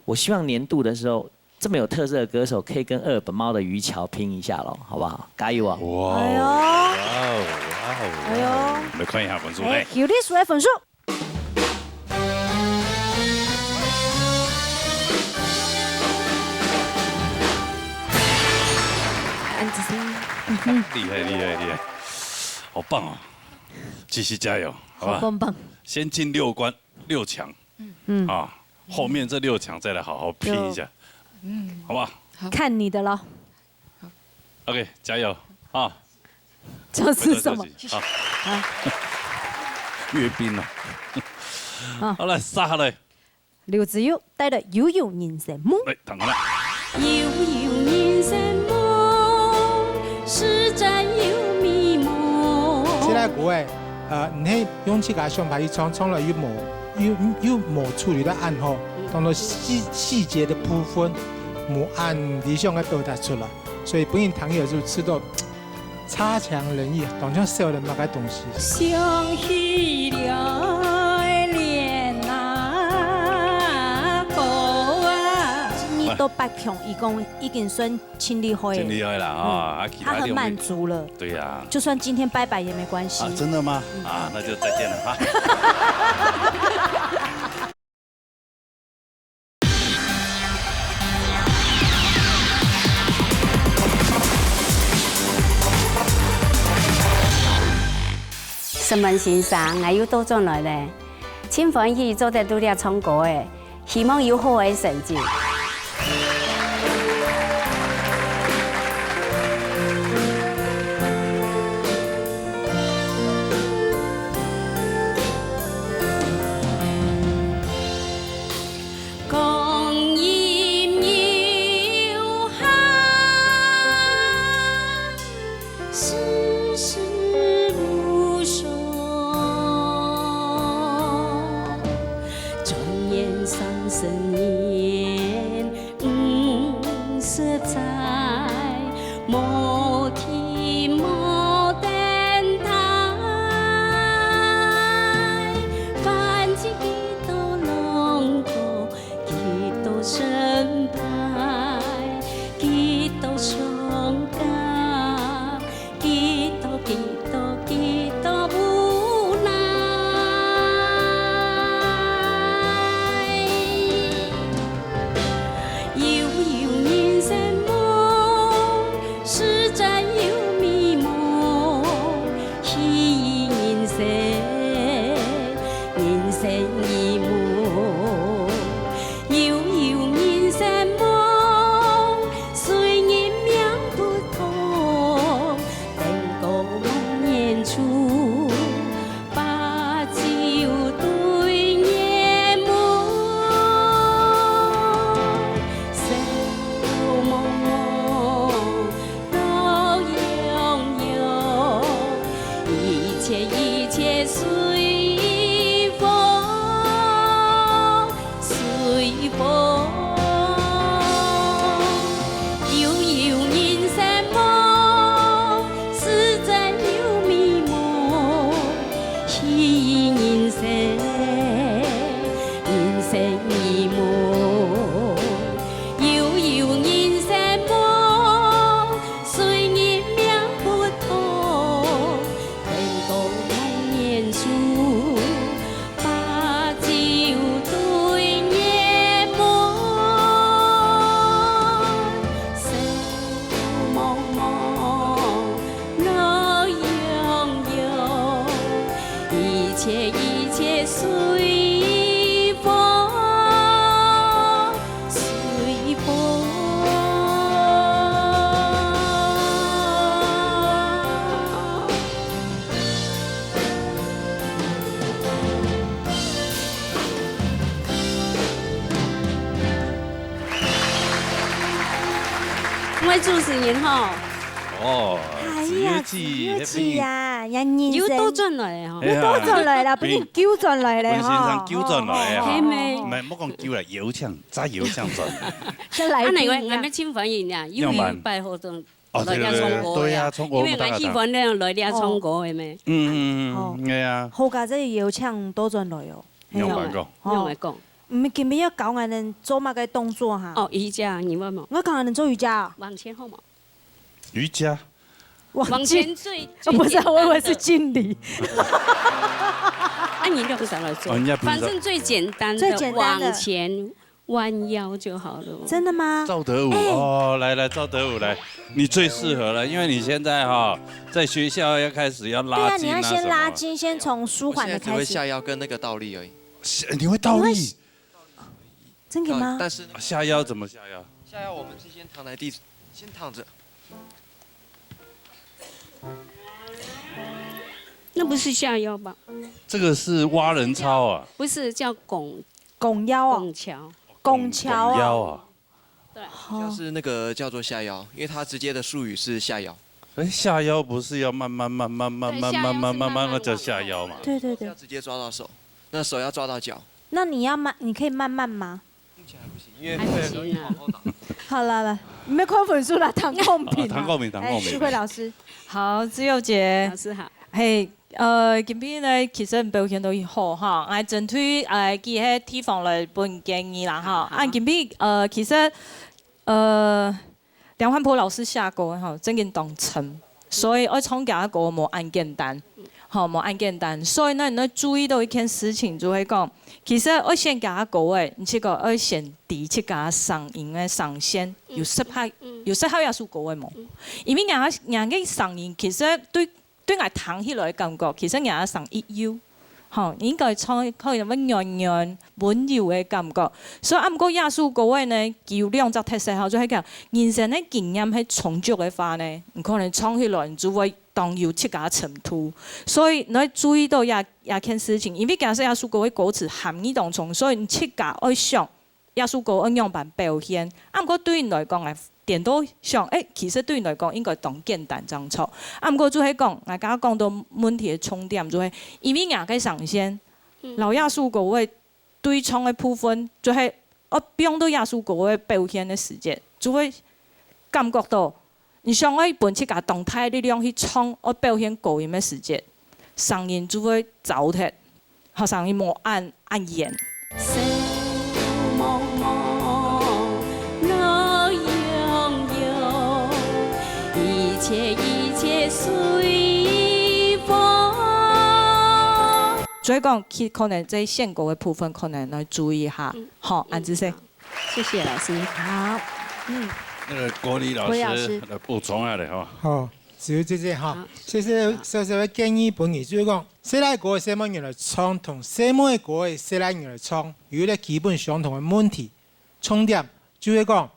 我希望年度的时候，这么有特色的歌手可以跟2本猫的于桥拼一下咯，好不好？加油啊！哇！哎呦！我们看一下分数嘞。有历史的分数。厉害！好棒哦！继续加油，好吧？好棒！先进6强，后面这6强再来好好拼一下，好不好？看你的了。OK， 加油啊！这是什么？好，阅兵了。好来，杀嘞！刘子悠带的《悠悠人生梦》。来，等下来。悠悠人生梦，实在有迷茫。现在各位，你勇气甲上排去唱了又冇处理得按好，当做细节的部分，按理想的表达出来。所以本人堂有时候吃到差强人意，当像少人那个东西。想起了恋啊哥啊，今年都8强，伊讲已经算挺厉害的。挺厉害了啊！他很满足了。对呀。就算今天拜拜也没关系。啊，真的吗？啊，那就再见了啊。什么欣赏，我又多转来咧，请欢喜做得努力唱歌的，希望有好的成绩。我主持人吼。哦，子月季呀，人又多轉來啊！又多轉來啦，俾人叫轉來咧，本先生叫轉來啊！係咪？唔係，唔好講叫啦，搖槍揸搖槍轉。即係嚟邊啊！我咩簽反應啊？因為拜活動來啲唱歌對啊，唱歌因為我喜歡咧來啲唱歌係咪？係啊。好家姐搖槍多轉來哦。有冇講？有冇講？唔見唔要教我哋做乜嘅動作哈？哦，瑜伽，你問冇？我教我哋做瑜伽。往前後冇？瑜伽。往前最不是，我以為是敬禮。那你就不想來做，反正最簡單的往前彎腰就好了。真的嗎？趙德武哦，來趙德武來，你最適合了，因為你現在哈在學校要開始要拉筋啊，對啊，你要先拉筋，先從舒緩的開始。只會下腰跟那個倒立而已。你會倒立？真的嗎？但是下腰怎麼下腰？下腰我們是先躺在地，先躺着。那不是下腰吧？這個是蛙人操啊。不是叫拱腰啊。拱橋。拱橋啊。腰啊。對。就是那個叫做下腰，因為它直接的術語是下腰。哎，下腰不是要慢慢的叫下腰嘛？對對對。要直接抓到手，那手要抓到腳。那你可以慢慢嗎？因为会很容易往后倒。好了，没看分数啦，唐公平。唐公平。徐慧老师，好，自由姐。老师好。嘿，今天呢，其实表现都好哈，我针对记迄地方来本建议啦哈。今天其实梁焕波老师下过哈，真经当成，所以我从家个无按简单。好，无按简单，所以呢，你要注意到一件事情，就会讲，其实我先甲各位，你这个我先第去甲上映的上线，有适合耶稣各位无？因为人个上映，其实对我听起来的感觉，其实人上一优，吼，应该唱可能温柔的感觉。所以毋过耶稣各位呢，有两只特色，吼，就係講人生的經驗係充足的話呢，唔可能唱起來就會。當有七家程度，所以你要注意到也件事情，因為假設耶穌嗰個歌詞含義當中，所以你七家愛想耶穌嗰個樣板表現。不過對你來講係點都想，其實對你來講應該當簡單張錯。不過就係講，我剛剛講到問題嘅重點就係，因為人嘅上線，老耶穌嗰個對唱嘅部分，就係我用到耶穌嗰個表現嘅時間，就會感覺到。你想我本去甲動態力量去唱，我表現高音的時節，聲音就會糟蹋，好聲音冇按嚴。一切隨風。所以講，可能在選歌的部分，可能要注意一下。好，安子生。謝謝老師。好，那個郭麗老師來補充下嚟哈。好，小姐姐哈，其實小小嘅建議本意就是講，西拉歌嘅西門人來唱同西門嘅歌嘅西拉人來唱，有啲基本相同嘅問題。重點就係講，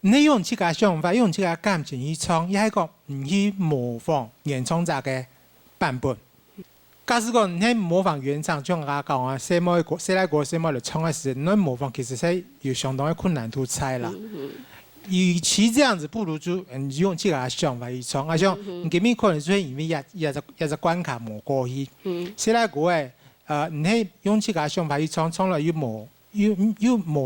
你用自家想法，用自家感情去唱，亦係講唔去模仿原創者嘅版本。假使講你模仿原唱，像我講啊，西門嘅歌、西拉歌西門來唱嘅時，你模仿其實係有相當嘅困難度在啦。與其這樣子，不如就用自己嘅想法去唱。啊，像你今面可能就係因為一隻關卡冇過去。西拉歌嘅你係用自己嘅想法去唱，唱了又冇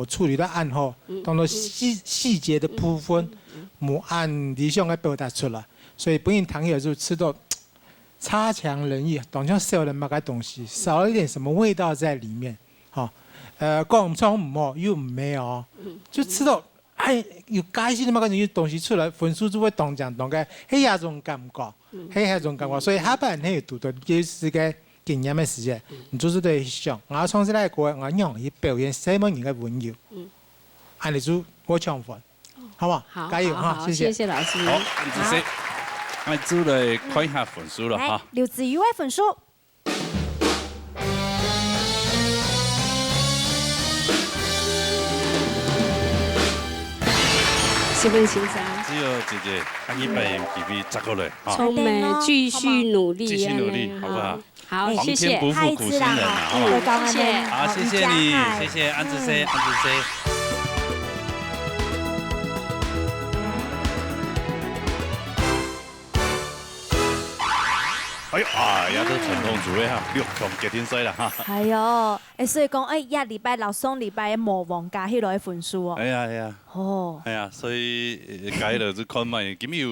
處理得很好，當到細節的部分冇按理想嘅表達出來，所以本人聽起來就吃到差強人意，好像少了某個東西，少了一點什麼味道在裡面。好，講唱唔好又唔美哦，就吃到。要解釋啲乜嘢東西出來，分數就會當講嘅，係一種感覺，係一種感覺。所以下班你要讀到幾時嘅經驗嘅時間，你就是對想，我唱起來歌，我用去表現西門人嘅溫柔，按你做我唱法，好唔好？好，加油哈！謝謝老師。好，唔該，我哋就嚟看下分數啦哈。劉子瑜嘅分數。十分欣賞。只有姐姐，一百幾筆砸過來，聰美，繼續努力，繼續努力，好不好？好，謝謝。皇天不負苦心人啊，好不好？謝謝。好，謝謝你，謝謝安子生，安子生。哎呀，也都傳統做嘅嚇，6強決定賽啦嚇。係哦，所以講一禮拜六雙禮拜魔王加起來分數哦。係啊係啊。哦。係啊，所以加落就看埋，今有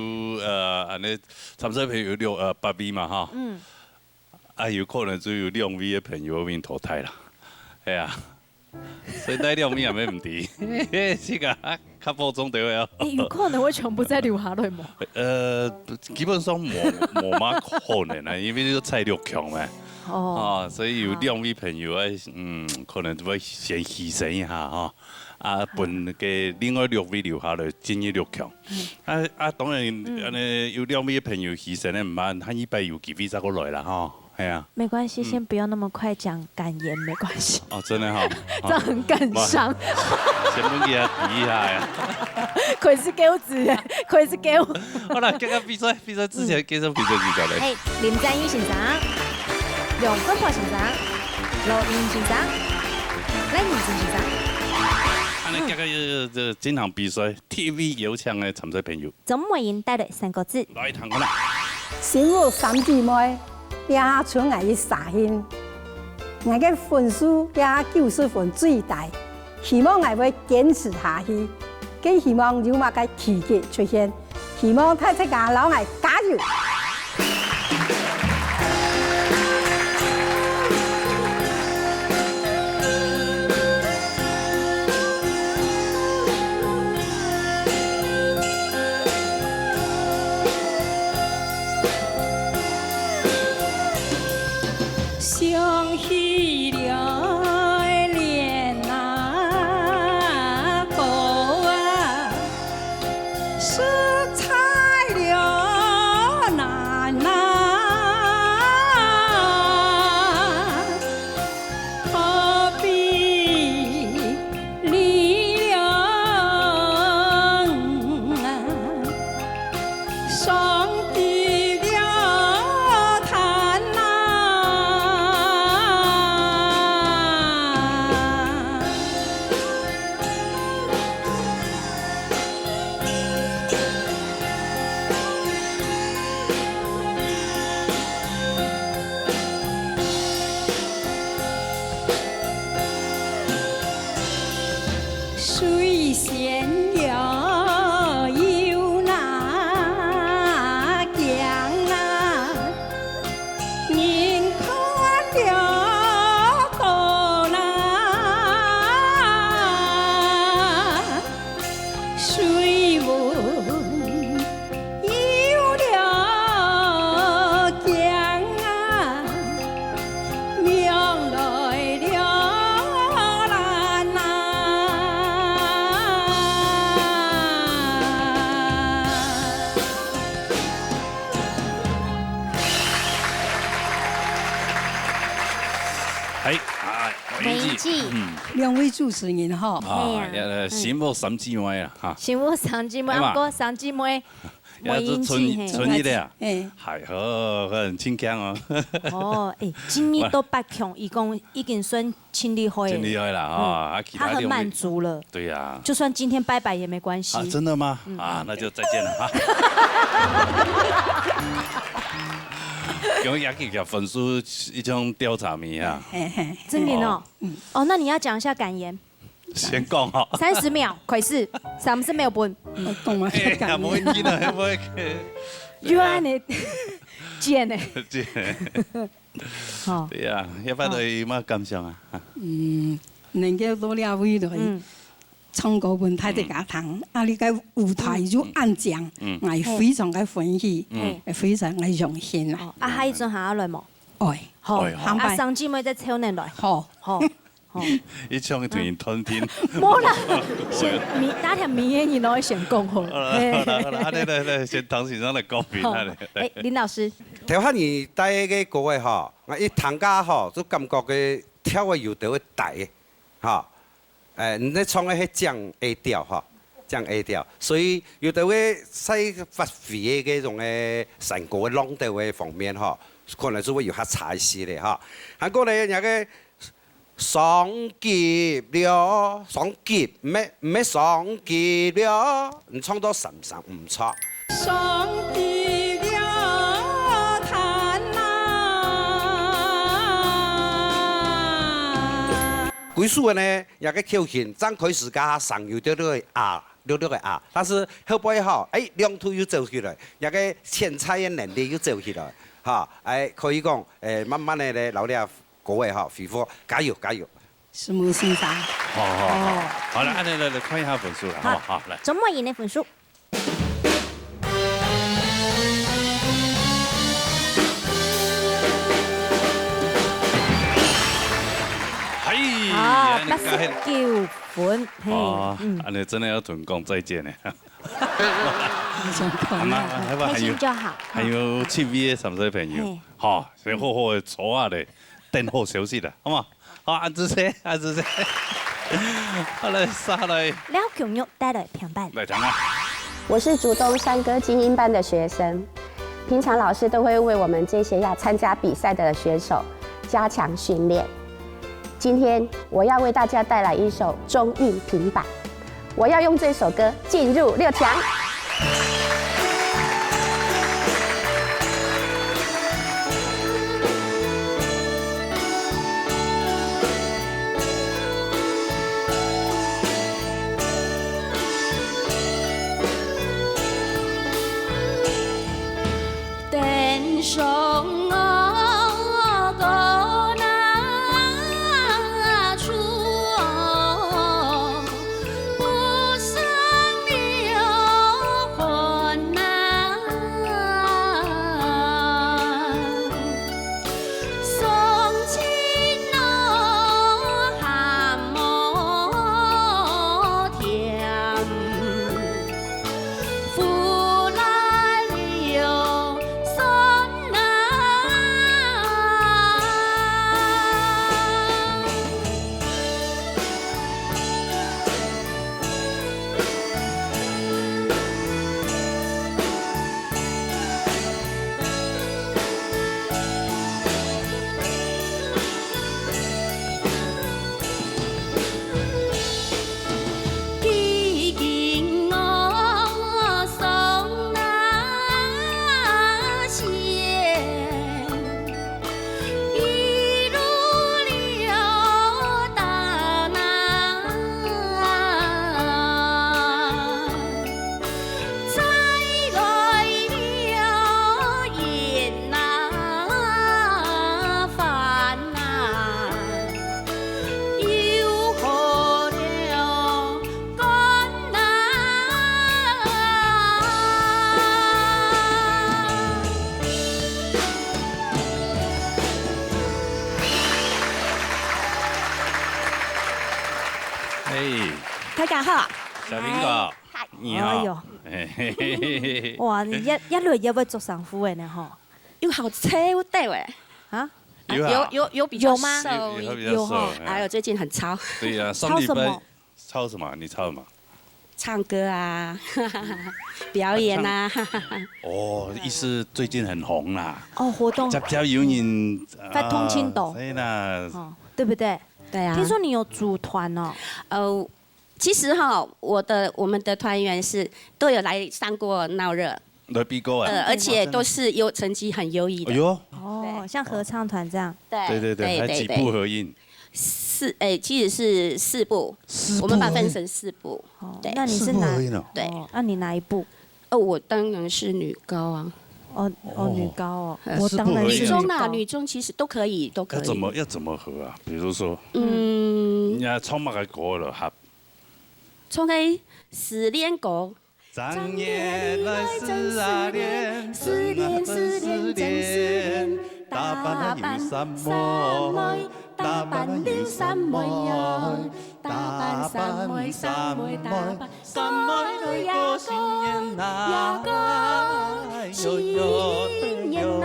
安尼，參賽朋友有8位嘛嚇。嗯。啊，有可能就有2位嘅朋友面淘汰啦。係啊。所以第2位也沒問題，這個較保重啲啊。有可能會全部再留下來嗎？基本上冇乜可能啊，因為都才6強嘛。哦。所以有2位朋友可能就會先犧牲一下哈。啊，本嘅另外6位留下來進入6強。當然有2位朋友犧牲咧，唔慢，他100有幾位再過來啦哈。係啊，沒關係，先不要那麼快講感言，沒關係。哦，真的哈，這樣很感傷。前面給他比一下呀。佢是給我字嘅，佢是給我。好啦，今日比賽之前介紹比賽技巧嚟。係林贊宇先生，楊芬華先生，羅英先生，賴明志先生。啊，你今日這整場比賽 TV 有請嘅參賽朋友。總委員帶來3個字。來堂看啦。先有3姊妹。也出我嘅3分，我嘅分數也90分最大，希望我会坚持下去，更希望有乜嘅奇蹟出現，希望大家老愛加油。想起了脸啊哥啊，是菜了难啊，何必离了上帝了坛啊。水仙了有那江啊，人看了多啦，水文有了江啊，明来了难啊。維記，兩位主持人哈，羨慕三姊妹啊嚇，羨慕三姊妹，阿哥三姊妹，也是春日的啊，係好，很輕強哦。哦，今年都8強，一共已經算挺厲害，挺厲害啦啊！他很滿足了。對呀，就算今天拜拜也沒關係。啊，真的嗎？啊，那就再見了哈。用也給個分數一種調查名啊。真的哦。哦，那你要講一下感言。先講哈。30秒，快事，30秒半。懂嗎？冇問題啦，冇問題。要安尼賤呢？好。對呀，一般都有乜感想啊？能夠到了位來唱歌本太大家聽，啊！你個舞台就安靜，我非常嘅歡喜，非常嘅榮幸啦。啊，下一陣下來冇？愛，好。啊，三姊妹在超年來。好，好。一唱團吞天。冇啦，打條名言你攞去先講好啦。好啦，嚟，先唐先生嚟講面啦。林老師，跳下你帶嘅歌嘅嗬，我一彈家嗬，就感覺嘅跳嘅有到會大嘅，嚇。你唱嘅係降 A 調嚇，降 A 調，所以有到嘅細發揮嘅種嘅成個嘅浪調嘅方面嚇，可能就會有下差異咧嚇。韓國咧有個雙擊了，雙擊咩雙擊了，你唱到神唔錯。雙擊了壇啊！幾數呢？有個挑戰，剛開始加上有啲個啊，有啲個啊，但是後背後，兩腿又走起來，有個前菜嘅能力又走起來，嚇，可以講，慢慢的咧，老啲各位哈，皮膚加油加油！師母先生。好了，來看一下分數啦，好，來。周末贏的分數。啊，89分。哦，你真的要同講再見呢。開心就好。還有7V 嘅30朋友，好，先好好的坐下嚟，等候休息啦，好嘛？好，按姿勢，按姿勢。好來，下來。廖強玉帶來評判。來講啊。我是竹東山歌精英班的學生，平常老師都會為我們這些要參加比賽的選手加強訓練。今天我要為大家帶來一首中韻平板，我要用這首歌進入6強。上我个那处，不生了困难，送亲我喊我甜，扶来了山南。已经我送那线，一路了大南，再来了雁南烦难。又何了干难？哎，大家好。小苹果，你好。哎呦，哇，你一路也会做丈夫的呢哈？有好车对喂啊？有比较有吗瘦有哈还有最近很超。对呀，上礼拜抄什么？你抄什么？唱歌啊，表演啊。哦，意思最近很红啦。哦，活动。接有人发通青岛。对啦。哦，对不对？对啊。听说你有组团哦。其实哈，我们的团员都有来上过闹热。来比过啊。而且都是成绩很优异的。哎呦。哦，像合唱团这样。对，还几部合音。其实是4部，我们把它分成4部。对，那你是哪？对，那你哪一部？我当然是女高啊。女高哦，我当然是女中啦，女中其实都可以。要怎么合啊？比如说，人家创乜嘅歌咯合。创个思恋歌。长夜来思啊恋，思恋真恋，打扮了什么？打扮了什么呀？打扮了什么？打扮什么来过新年呐？新年呐！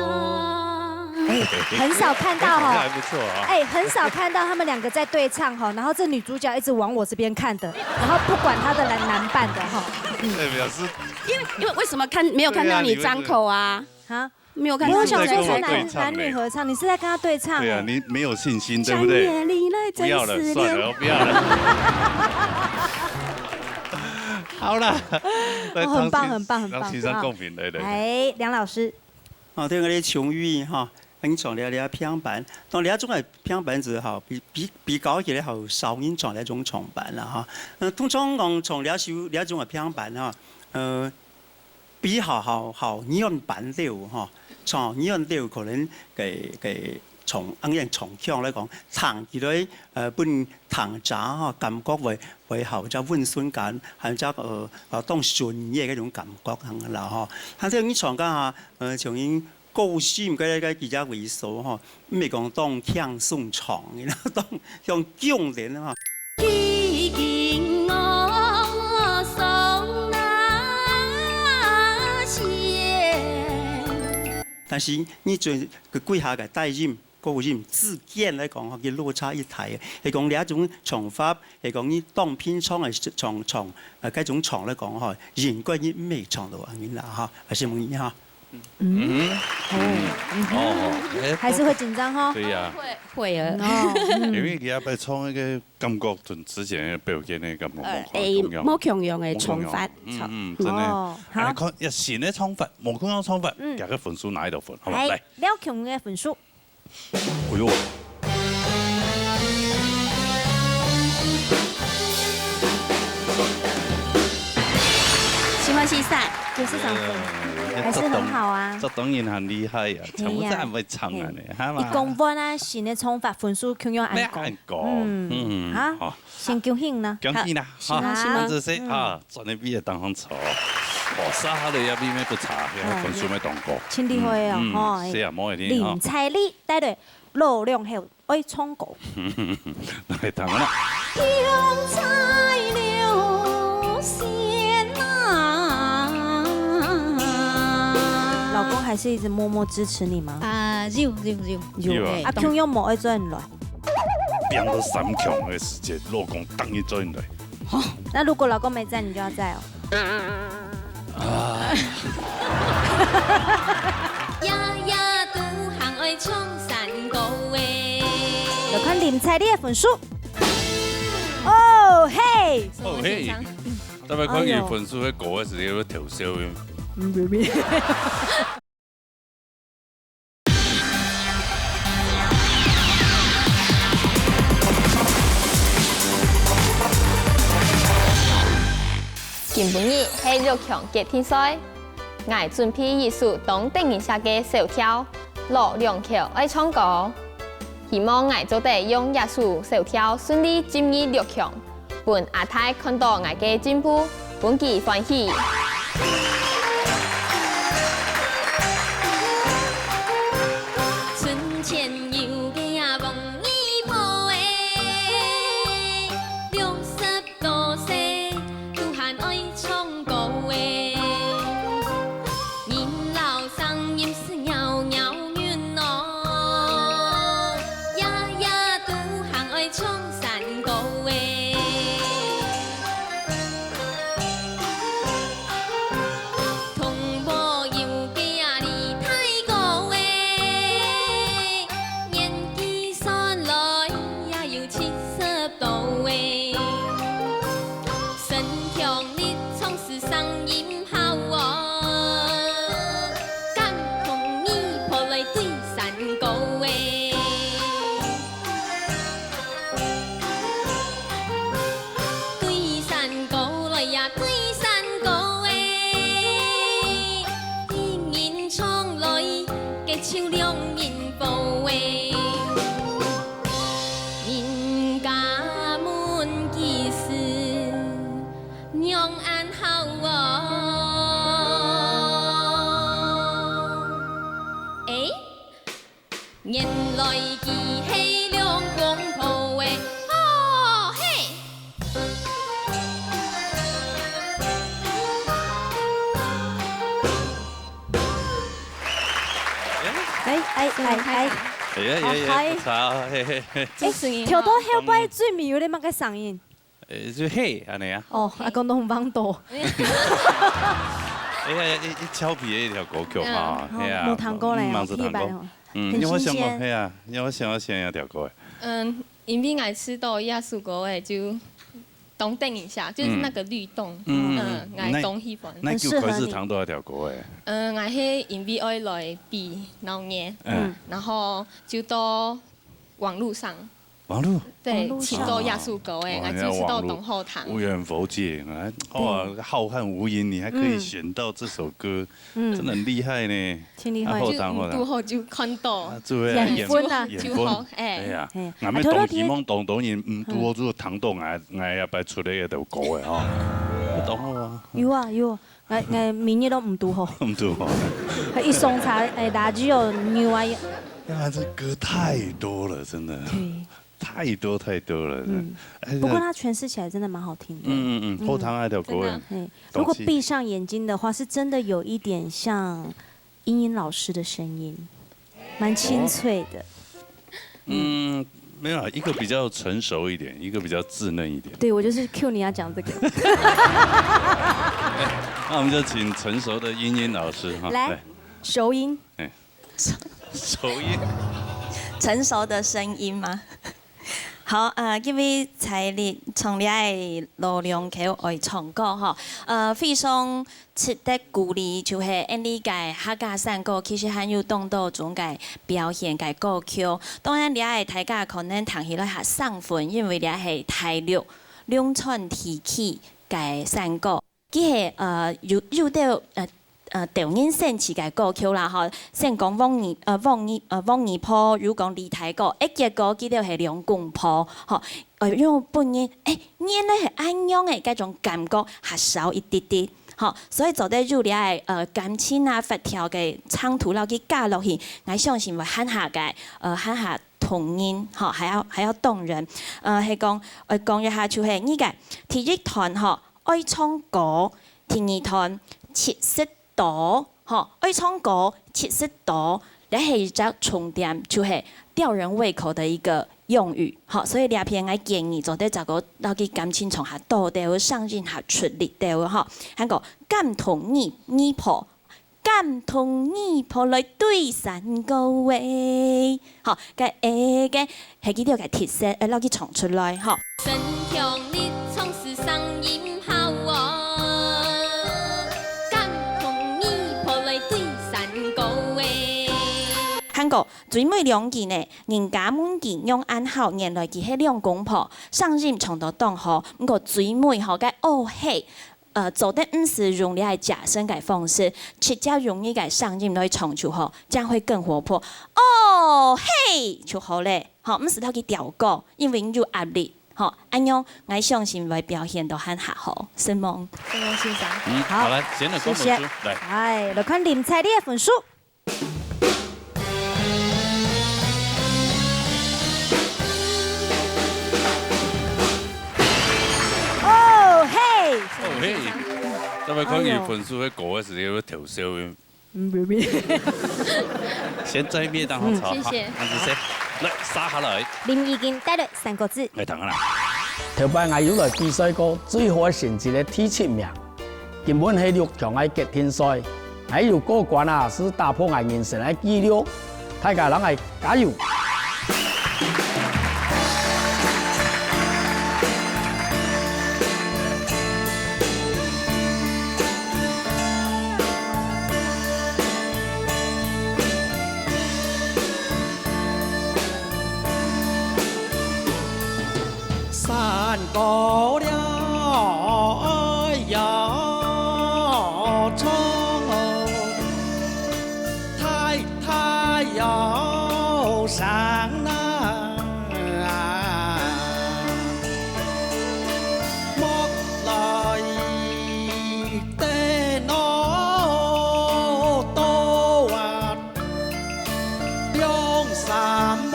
很少看到哈，还不错啊。很少看到他们2个在对唱哈，然后这女主角一直往我这边看的，然后不管她的男伴的哈。表示。因为为什么没有看到你张口啊？啊？没有看到。我想说是男女合唱，你是在跟他对唱。对啊，你没有信心，对不对？不要了，算了，不要了。好了，很棒，很棒，很棒。让齐上共鸣，对。梁老师。对我哋唱语哈，很重要嘅平板，當你一種係平板之後，比較起來後少人唱一種重板啦哈。通常講唱了首一種係平板哈，比好樣板了哈，唱樣了可能嘅從樣重腔來講，彈起來本彈渣哈，感覺會好就溫順感，係只當順嘢嗰種感覺咁啦哈。但係你唱家嚇從因高興嗰幾隻為數哈，唔係講當腔送唱，然後當用強連哈。已經我送那線，但是你做佢幾下嘅帶音。高音之間嚟講，佢落差一大嘅。係講你一種唱法，係講你當編唱係唱嗰種唱嚟講，嗬，應該你未唱到啊，明啦嚇，係先冇意嚇。還是會緊張哈。對呀，會啊。因為佢要唱那個感覺同之前嘅表現嘅感覺冇強樣嘅唱法。真係。係看一線嘅唱法，冇咁樣唱法，夾個分數拿喺度分，好嘛？嚟。廖強嘅分數。哎呦！喜歡西賽也是3分。还是很好啊。这当然很厉害啊，唱不怎会唱啊呢，哈嘛。你公分啊，新的唱法分数共用按讲。好，先恭喜呢。恭喜啦！好，那这些啊，专业毕业当行错。哦，啥下来也比咩不差，分数咩当高。真厉害哦！哦，是啊，冇问题。林采丽带队罗亮后爱唱歌。来当啦。用彩流线啊！老公还是一直默默支持你吗？有。啊，强用冇爱转来。变到3强的时间，老公等于转来。那如果老公没在，你就要在哦。有看林采丽的分数。哦嘿！哦嘿！特别看佢分数喺高嘅时候，调笑嘅。今晡日係6強決天賽，我準備藝術當電影下嘅小跳，落2口愛唱歌，希望我做得用藝術小跳順利進入6強，本阿太看到我嘅進步，本期歡喜。春前有嘅啊夢已破誒，60多歲都還愛唱歌誒，人老聲音是遙遙遠咯，夜夜都還愛唱山歌誒。原來佢係兩公婆誒，哦嘿！係啊，嘿嘿嘿。跳到後擺最尾有啲乜嘅聲音？就嘿，安尼啊。哦，阿公都唔幫到。哎呀，一俏皮的一條歌曲嘛，係啊。冇彈過嚟啊，一般哦。因為我想講，係啊，因為我想一條歌誒。因為我吃到亞洲歌誒，就動電一下，就是那個律動，我動喜歡。那叫佢是彈到一條歌誒。我係因為愛來比鬧熱，然後就到網絡上。網絡對，聽到亞洲歌誒，我就是到東後堂。無遠弗屆，哇，浩瀚無垠，你還可以選到這首歌，真的很厲害呢。挺厲害。就5後就看到。眼分啊，9號，哎呀，我們當希望當然5度就彈到我也擺出來一條歌誒嗬。當好啊。有啊有啊，我明日都5度好。5度好。一送茶垃圾有牛啊。因為這歌太多了，真的。太多了，不過它詮釋起來真的蠻好聽的。後堂那條歌，如果閉上眼睛的話，是真的有一點像英英老師的聲音，蠻清脆的。沒有，一個比較成熟一點，一個比較稚嫩一點。對，我就是 Q 你要講這個。那我們就請成熟的英英老師哈，來，熟音。熟音。成熟的聲音嗎？好，因為采麗從你係羅亮口愛唱歌嗬，非常值得鼓勵，就係呢個客家山歌其實很有動到種嘅表現嘅歌曲。當然你係大家可能彈起來係生分，因為你係大陸兩川地區嘅山歌，佢係有到调音sen詞嘅歌曲啦，吼，先講往年坡，如果講離題歌，一隻歌記得係兩公坡，吼，因為本人念咧係安樣嘅嗰種感覺，係少一啲啲，吼，所以做得入嚟感情啊、佛條嘅唱圖落去加落去，我相信會喊下嘅，喊下童音，吼，還要動人，係講一下就係呢個第一團，吼，愛唱歌，第二團切實多，吼，愛唱歌切實多，你係一隻重點，就係吊人胃口的一個用語，好，所以兩篇我建議做啲就個落去感情從下多啲，上進下出力啲，吼，喺個感同意婆，感同意婆來對三個位，好，嘅係幾條嘅鐵色，落去唱出來，吼。身強力從事聲音好哦。韓國最美兩件呢，人家滿件用安好，原來佢係兩公婆，上任從到當好，不過最美好嘅哦嘿，做得唔是用嚟假聲嘅方式，直接用呢個上任來唱就好，這樣會更活潑。哦嘿就好咧，好唔是偷佢調歌，因為有壓力，好，安樣我相信會表現到很好，是嗎？謝謝先生。好來，先來講分數，來。係，來看林采莉嘅分數。嘿，咁咪講完分數嘅歌嘅時候，要調笑嘅。先在面當好吵，好，謝謝。來，殺下來。林義健帶來3個字。嚟等下啦。頭擺我有來比賽過最好嘅成績嘅第7名，根本係6強嘅決定賽，我有過關啊，是打破我人生嘅紀錄，大家人係加油！過了要衝，太要上啊！莫來的我多啊，用什麼？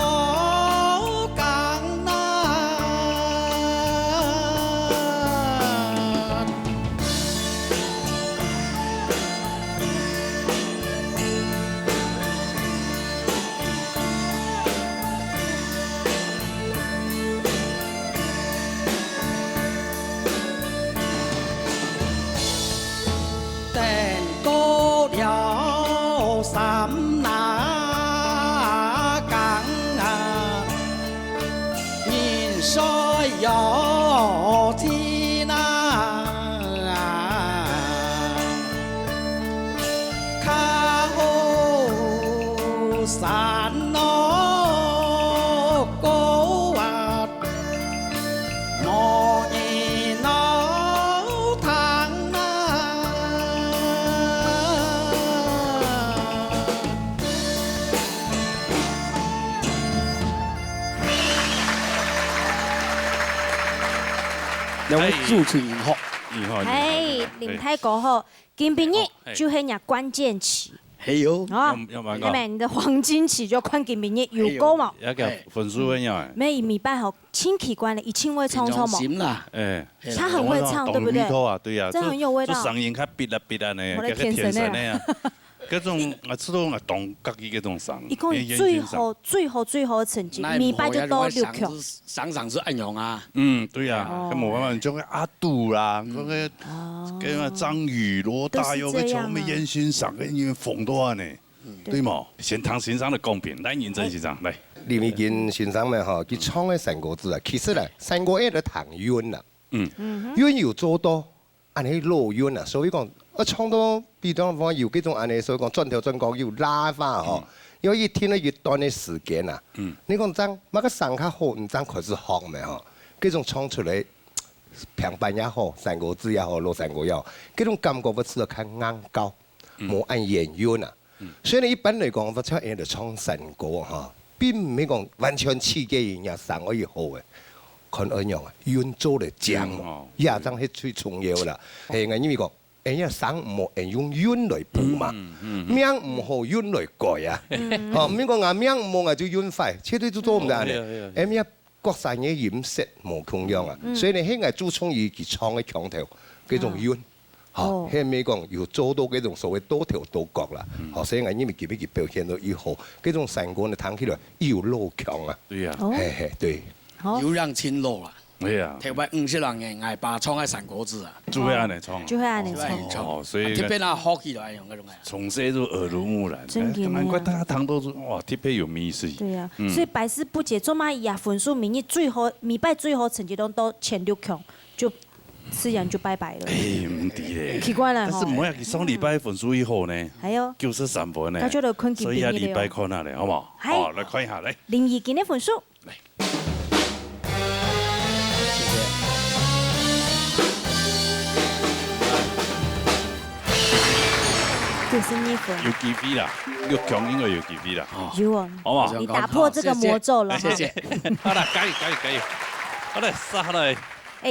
有天啊，靠山咯高啊，我亦腦疼啊。兩位主持人好，係林太過後，見邊日就係日關鍵詞。係喲，你明你的黃金期就看見邊日有歌冇？一個分數一樣。咩米拜好，輕奇觀的，一輕會唱錯冇？他很會唱，對不對？對啊，真很有味道。就聲音較別啊別啊呢，嗰個天神呢，嗰種我知道我當家己嗰種聲。一共最後嘅成績，米拜就到6強。上場是安陽啊。對啊，咁冇辦法，將個阿杜啦，嗰個張宇、羅大佑嘅唱咩煙熏嗓，跟因為瘋到啊呢，對冇？先談先生的公平，來認真先生來。林義健先生呢，哈，佢唱嘅3個字啊，其實咧3個字都談冤啦。冤要做到，安尼落冤啊，所以講。我唱到比方講要嗰種安尼，所以講轉條轉角要拉翻嗬，因為一天咧越短嘅時間啊，你講真，乜個聲較好，唔真開始學咪嗬，嗰種唱出嚟平板也好，3個字也好，落3個也好，嗰種感覺不似係較硬膠，冇按演员啊。所以呢，一般嚟講，我唱嘢就唱神歌嚇，並唔係講完全刺激人家上可以好嘅。看安樣啊，韻做嚟講，也真係最重要啦。係我因為講，人家上唔好用韻來補嘛，命唔好韻來改啊。哦，唔係講我命唔好我就韻壞，絕對都做唔得嘅。人家國產嘅飲食冇同樣啊，所以你喺我注重於佢唱嘅腔調，嗰種韻。哦，喺美講要做到嗰種所謂多條多角啦，所以我因為佢俾佢表現到越好，嗰種成果你聽起來要老強啊，對啊，係對，要讓親路啦，係啊，特別50人嘅嗌把唱喺山歌子啊，就會安尼唱，就會安尼唱，哦，所以特別那好起來用嗰種嘅，從細就耳濡目染，難怪大家聽到哇特別有意思。對啊，所以百思不解做乜嘢分數明日最後禮拜最後成績都前6強就。吃人就拜拜了。誒，唔啲咧。奇怪啦，但是每日上禮拜分數以後呢，係哦，93分呢，所以下禮拜看下嚟，好唔好？好，來看一下嚟。林怡今天分數。嚟。92分。有幾分啦？6強應該有幾分啦？有啊。好唔好？你打破這個魔咒了。謝謝。好啦，加油加油加油！好嚟，殺嚟。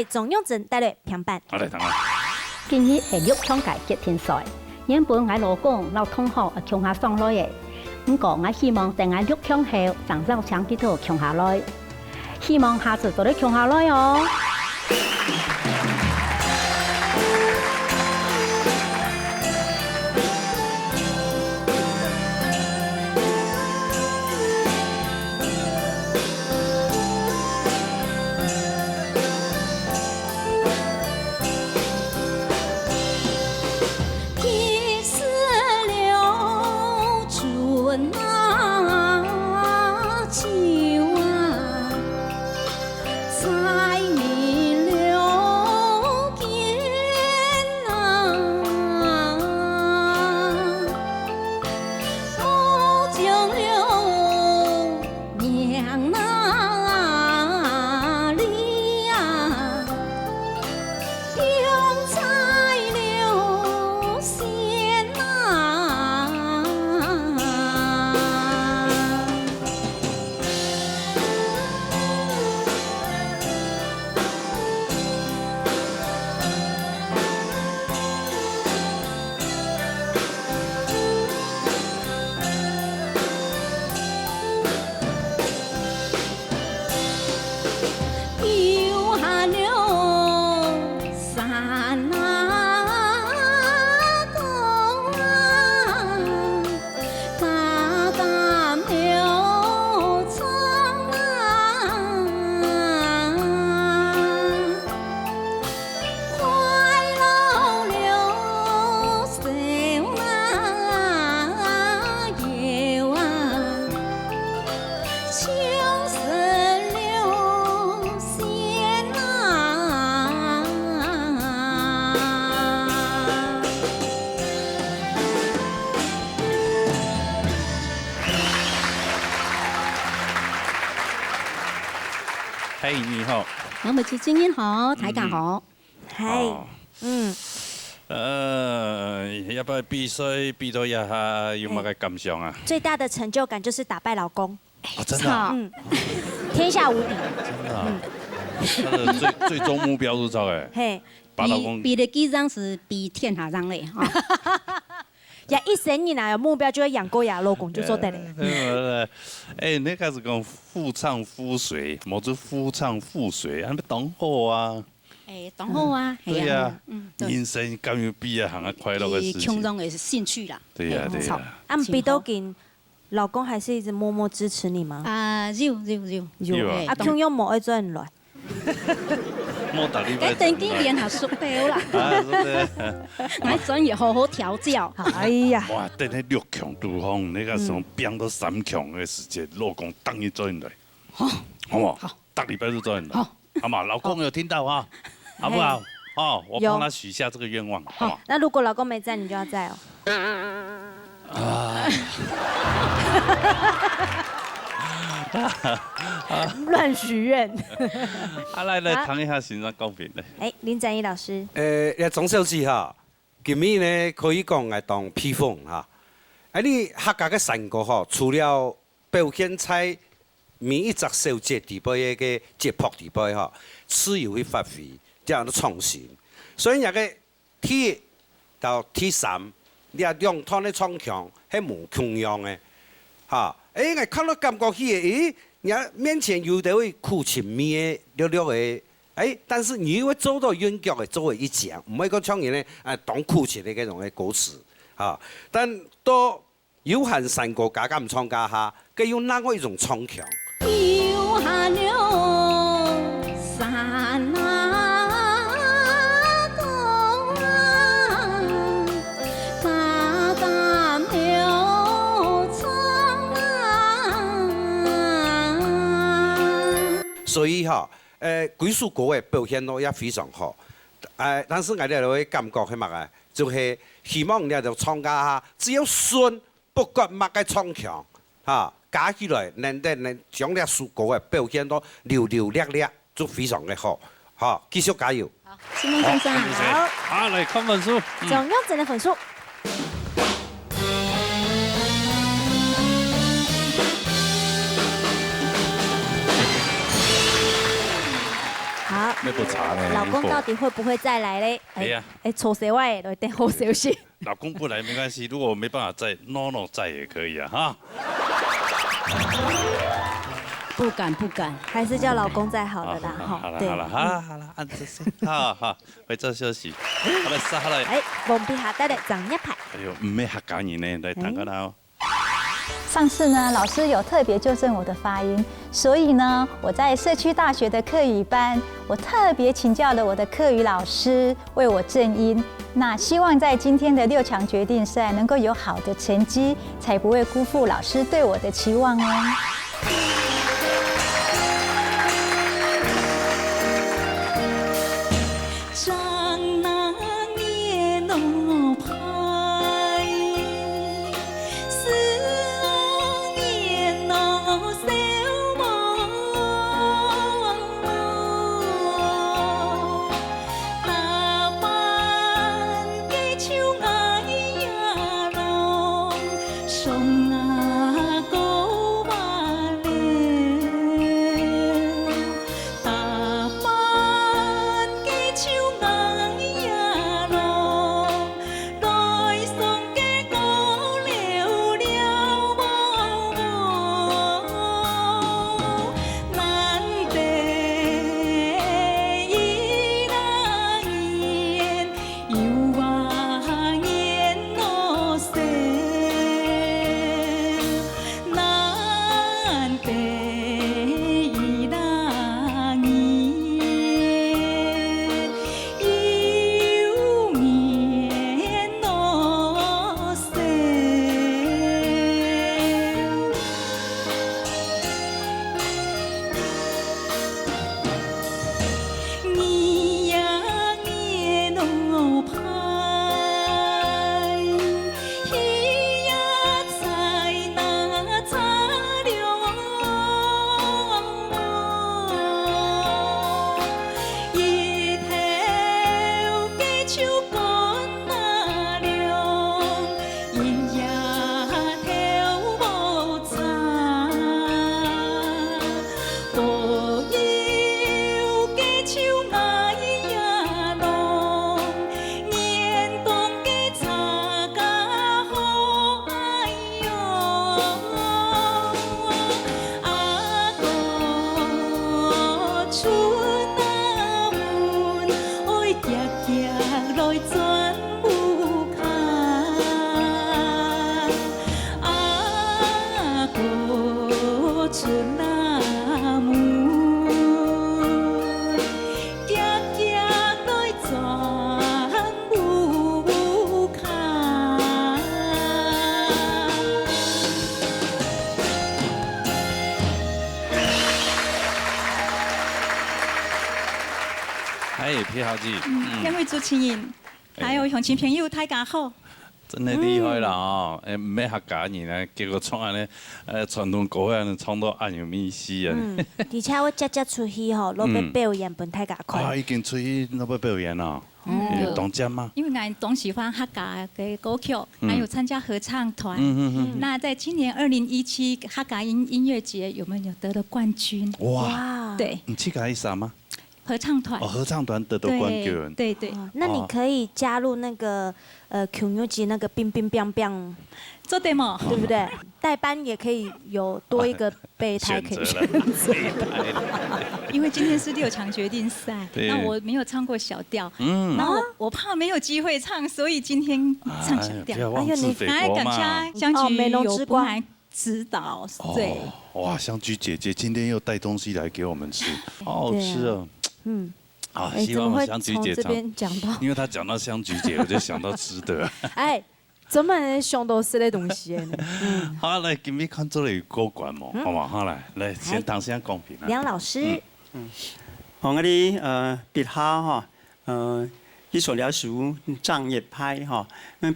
總用陣帶來平板。好嚟，等下。今日係6強界決天賽，原本我老公老同學強下上來嘅，不過我希望等我6強後，上週搶幾套強下來，希望下次都得強下來哦。嘿，你好。我們主持人好，大家好。係，要不要比賽比到一下有乜嘅感想啊？最大的成就感就是打敗老公。真的。天下無敵。真的。最終目標是這個。嘿。把老公。比的幾張是比天下張嘞啊。呀，一生你哪有目標就會養過呀，老公就做得嘞。哎，你開始講夫唱婦隨，冇做夫唱婦隨，係咪當好啊？哎，當好啊，對呀，人生咁要比啊，行啊快樂嘅事情。其中嘅興趣啦。對呀，對呀。啊，比到見老公還是一直默默支持你嗎？啊，有。啊，強用冇愛做人來。你等幾年就熟掉啦。我專業好好調教。哎呀！哇，等你6強對方，你個從變到3強嘅時間，老公等你做人來。好，好唔好？大禮拜就做人來。好嘛，老公有聽到啊？好不好？哦，我幫他許下這個願望，好嘛？那如果老公沒在，你就要在哦。亂許願。來談一下欣賞高評的。林展毅老師。鍾小姐哈，今日呢可以讲来当披风哈。啊，你客家嘅山歌吼，除了表现在每一则小节地位嘅节谱地位吼，自由去发挥，这样的创新。所以那个T1到T3，你啊两趟的唱腔係無同樣嘅，嚇。我看到感覺起，人面前有啲會苦情味嘅略嘅，但是你會做到韻腳嘅作為一講，唔係講唱人咧當苦情嘅嗰種嘅歌詞，嚇。但到有限山歌家咁唱家下，佢有那個一種唱腔。有限了山所以哈，幾首歌嘅表現都也非常好，但是我哋會感覺係乜嘅？就係希望你就唱家下，只要順，不管乜嘅唱腔，嚇加起來，能將呢首歌嘅表現到流流叻叻，就非常嘅好，嚇，繼續加油。好，新夢先生，好，好，來看分數，總優整的分數。好，老公到底會不會再來嘞？錯寫位，來等好消息。老公不來沒關係，如果我沒辦法再 ，no 再也可以啊，哈。不敢，還是叫老公再好了啦，哈。好了，按這些，好，回這休息。好了，殺了。蒙皮下得嚟整一排。哎呦，唔係客家人呢，來談個啦。上次呢，老師有特別糾正我的發音，所以呢，我在社區大學的客語班，我特別請教了我的客語老師為我正音。那希望在今天的6強決定賽能夠有好的成績，才不會辜負老師對我的期望哦。兩位主持人，還有鄉親朋友，大家好。真係厲害啦哦！唔係客家人啊，結果唱安尼傳統歌啊，唱到暗有意思啊。而且我即出去吼，攞要表演本大家看。已經出去攞要表演啦。懂讲吗？因为俺总喜欢客家的歌曲，还有参加合唱团。那在今年2017客家音乐节，有没有得了冠军？哇！对，你去干啥吗？合唱团。合唱团得冠军。对对。那你可以加入那个Q 牛级那个冰冰冰冰。做 demo 对不对？代班也可以有多一个备胎可以选择。因为今天是6强决定赛，那我没有唱过小调，那我怕没有机会唱，所以今天唱小调。哎呀，你来感谢香菊有帮来指导，对。哇，香菊姐姐今天又带东西来给我们吃，好好吃哦。好，希望香菊姐讲到，因为她讲到香菊姐，我就想到吃的。哎。专门想到吃的东西呢。好，来，今日看做了过关嘛，好嘛？好来先当先公平。梁老师，我哋别下哈，伊所了书仗义派哈，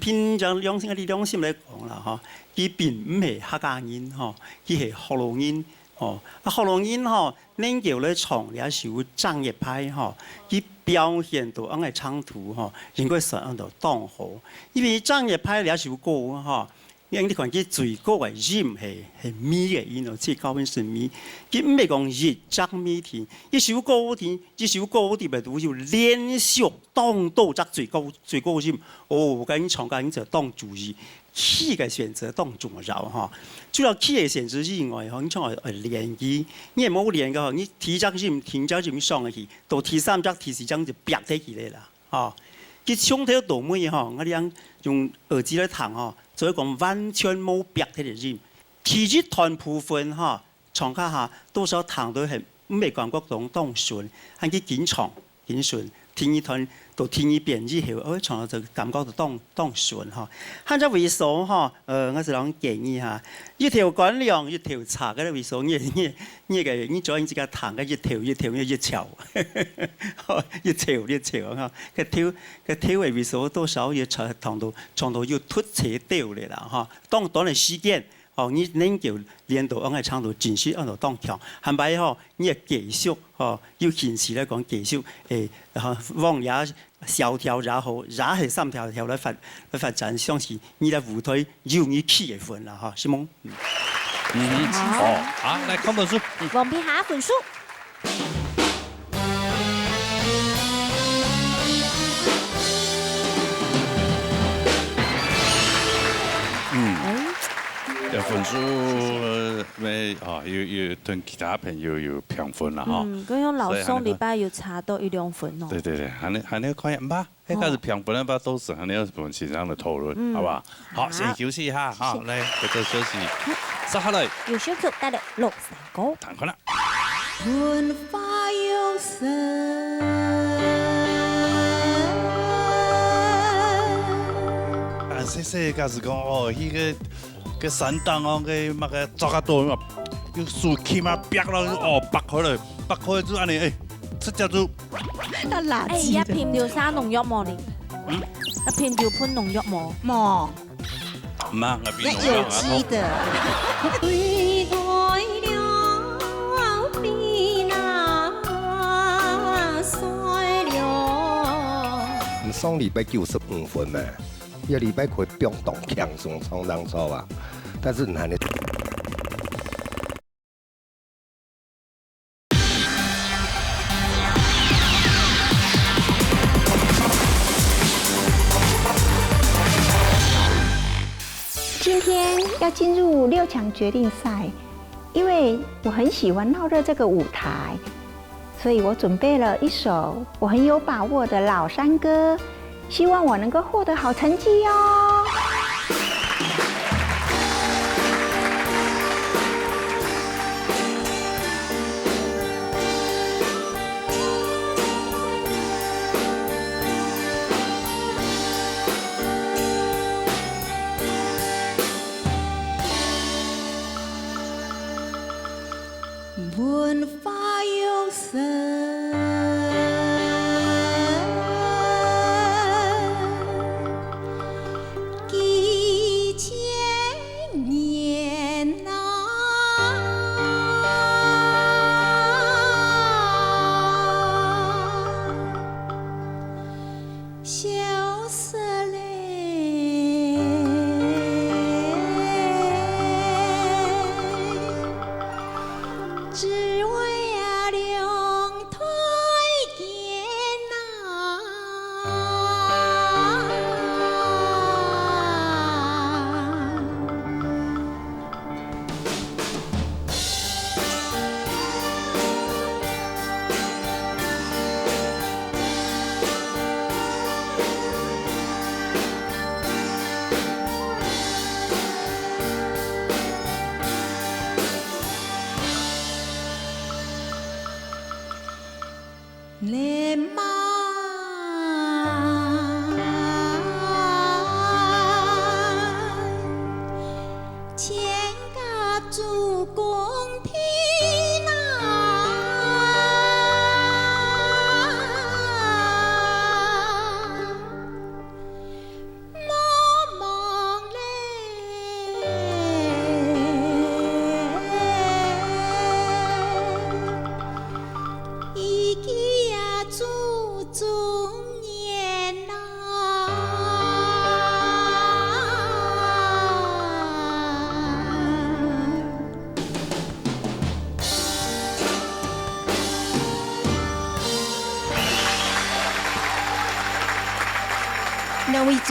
偏將良心嚟講啦哈，伊並唔係客家人哈，伊係福佬人哦。福佬人哈，恁叫咧從了書仗義派哈，伊表現到安個長途哈，應該是按到當好，因為仗義派了書歌哈。因你看佢最高嘅音係咪嘅音咯，即係高音是咪。佢唔係講日則咪甜，一首歌甜，一首歌甜咪都要連續當到則最高音。哦，咁唱歌就當主意，key 嘅選擇當重要嚇。除了 key 嘅選擇以外，你唱係練語，你係冇練嘅，你提則音、停則音上去，到第3則、第4則就白起起嚟啦，嚇。佢唱到到尾嚇，我哋用耳機嚟彈嚇。所以講完全冇白嘅音，其實團部分哈，唱家下多少彈到係唔係感覺到當順，係佢緊唱緊順，聽一段到聽一遍之後，唱到就感覺到當順哈。現在為數哈，我是講建議哈，一條管量一條茶嘅為數，你做你自己彈嘅一條一條一條，一條哈，個條嘅為數多少要唱到要突扯掉嚟啦哈。當短嘅時間，你能夠練到安個唱到盡時按到當調，係咪嗬？你係繼續要現時嚟講繼續往也小調然後係3條嚟發展，相信你嘅舞台要你起嘅份啦哈，是冇？好，來看本書。王碧霞本書。有分數要同其他朋友有評分啦哈。咁樣老宋禮拜要查到1-2分哦。對，還要看一吧，一開始評分吧都是還要我們線上的討論，好吧？好，先休息一下，好，來繼續休息。接下來要小曲帶嚟6首歌。彈開啦。春花有神。細細個是講哦，迄個山東哦，個乜個抓較多嘛，要樹起碼拔咯，哦拔開就安尼誒，這叫做。得垃圾。一片條沙農藥冇呢？一片條噴農藥冇？冇。唔係，我邊農藥啊？有機的。上禮拜95分嘛，一禮拜可以不用動強鬆衝當初啊，但是你還得。今天要進入6強決定賽，因為我很喜歡鬧熱這個舞台。所以我準備了一首我很有把握的老山歌，希望我能夠獲得好成績哦。春花有神，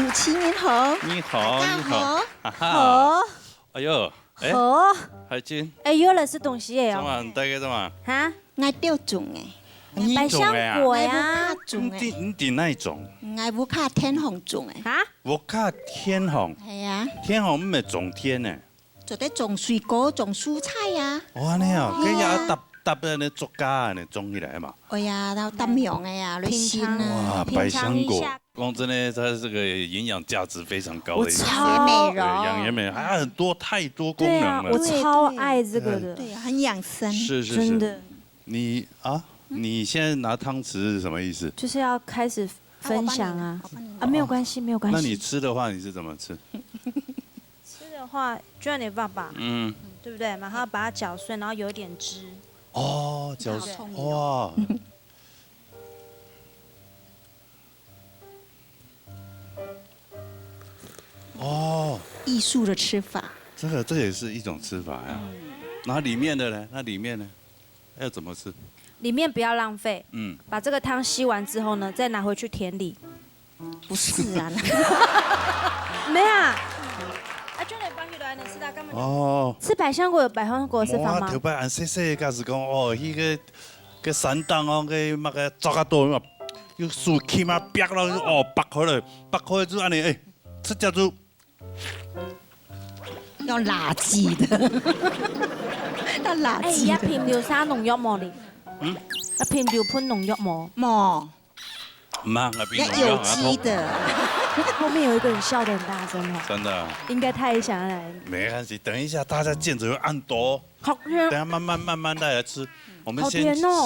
主持人好。你好，你好。好。哎呦，好。海军。哎，有人是东西耶怎么？大概怎么？哈？我钓种诶。百香果呀。你点哪一种？我乌卡天虹种诶。哈？乌卡天虹。系啊。天虹唔系种天呢？做啲种水果、种蔬菜呀。哇，你啊，佢也搭呢作家呢种起来嘛。哎呀，然后搭苗的呀，类心哇，啊。百香果，讲真的，它这个营养价值非常高的一个。超美容。养颜美容，还有很多太多功能了。我超爱这个的。对，很养生。是。真的。你现在拿汤匙是什么意思？就是要开始分享啊！没有关系，没有关系。那你吃的话，你是怎么吃？吃的话，就像你爸爸，对不对？然后把它搅碎，然后有一点汁。哦，搅碎，哇！哦，艺术的吃法。这也是一种吃法呀。然后里面的呢？那里面呢？要怎么吃？里面不要浪费。把这个汤吸完之后呢，再拿回去田里。不是啊。没啊。就你帮佢来，你吃到干嘛？哦。吃百香果有百香果的吃法吗？我头摆按细细，假是讲哦，迄个山洞哦，个乜个抓啊多嘛，要树起码掰了哦，拔开了，拔开就安尼哎，吃只就。要垃圾的。要垃圾。一片掉啥农药冇哩？一片掉喷农药冇？冇。冇，要有机的。后面有一个人笑得很大声哦。真的。应该他也想要来。没关系，等一下大家见着会按多。好甜。等下慢慢来吃。我们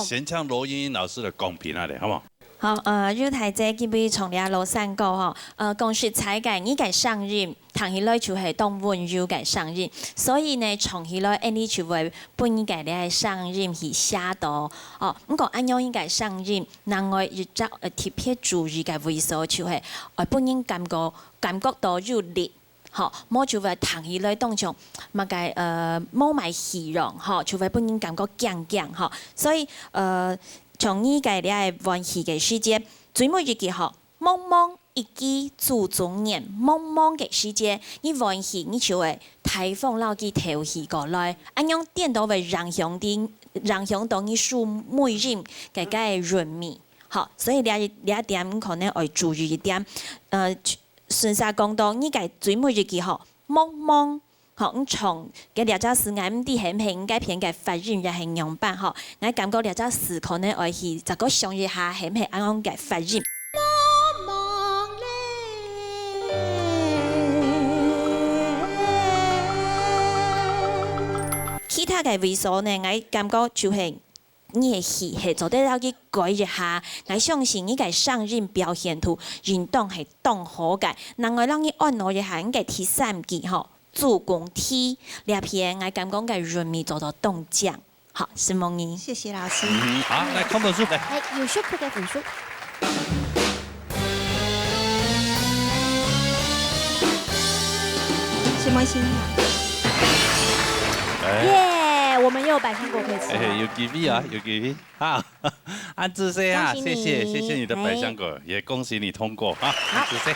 先唱罗英英老师的公平那里，好不好？好，要睇这基本从你路散过吼，讲说采解呢个上任，谈起来就系当温柔嘅上任，所以呢，从起来你就会本应该咧上任去写到哦，咁讲按样应该上任，另外一则特别注意嘅位数就系本应感觉到热烈。好，冇就會談起來當中，乜嘅冇埋戲容，嗬，就會本人感覺強強，嗬，所以從呢個咧運氣嘅世界，最尾一句嗬，茫茫一記注中年，茫茫嘅世界，你運氣你就會台風撈起頭氣過來，咁樣電到會影響到你數每人嘅個人民，好，所以你一點可能要注意一點，順勢講到呢個最尾一句嗬，茫茫嗬，從嘅兩隻字眼啲係應該偏嘅發音嘅形容版嗬，我感覺兩隻字可能要去就個想一下係唔係啱啱嘅發音。其他嘅位數呢，我感覺就係。你嘅戲係做得要去改一下，我相信你嘅上任表現圖運動係當好嘅。另外，讓你按落一下你嘅第三句吼，助攻梯呢篇我感覺嘅人民做到動將。好，是夢怡。謝謝老師。好，來看本書。係有書鋪嘅本書。什麼心？耶！我們又有百香果可以吃。有吉利啊，有吉利啊！安志 C 啊，謝謝你的百香果，也恭喜你通過啊！安志 C，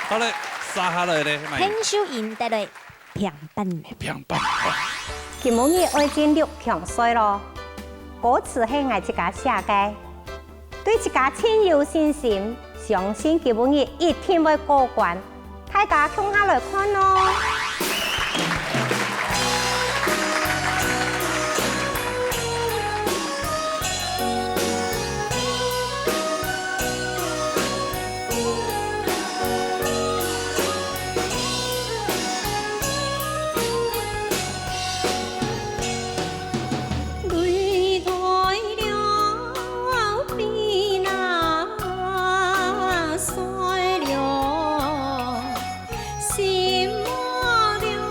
好嘞，撒下來咧，聽收贏得嚟平板。平板。今晡日愛進6強賽咯，歌詞係我自家寫嘅，對自家超有信心，相信今晡日一定會過關，大家共下來看咯。心魔了。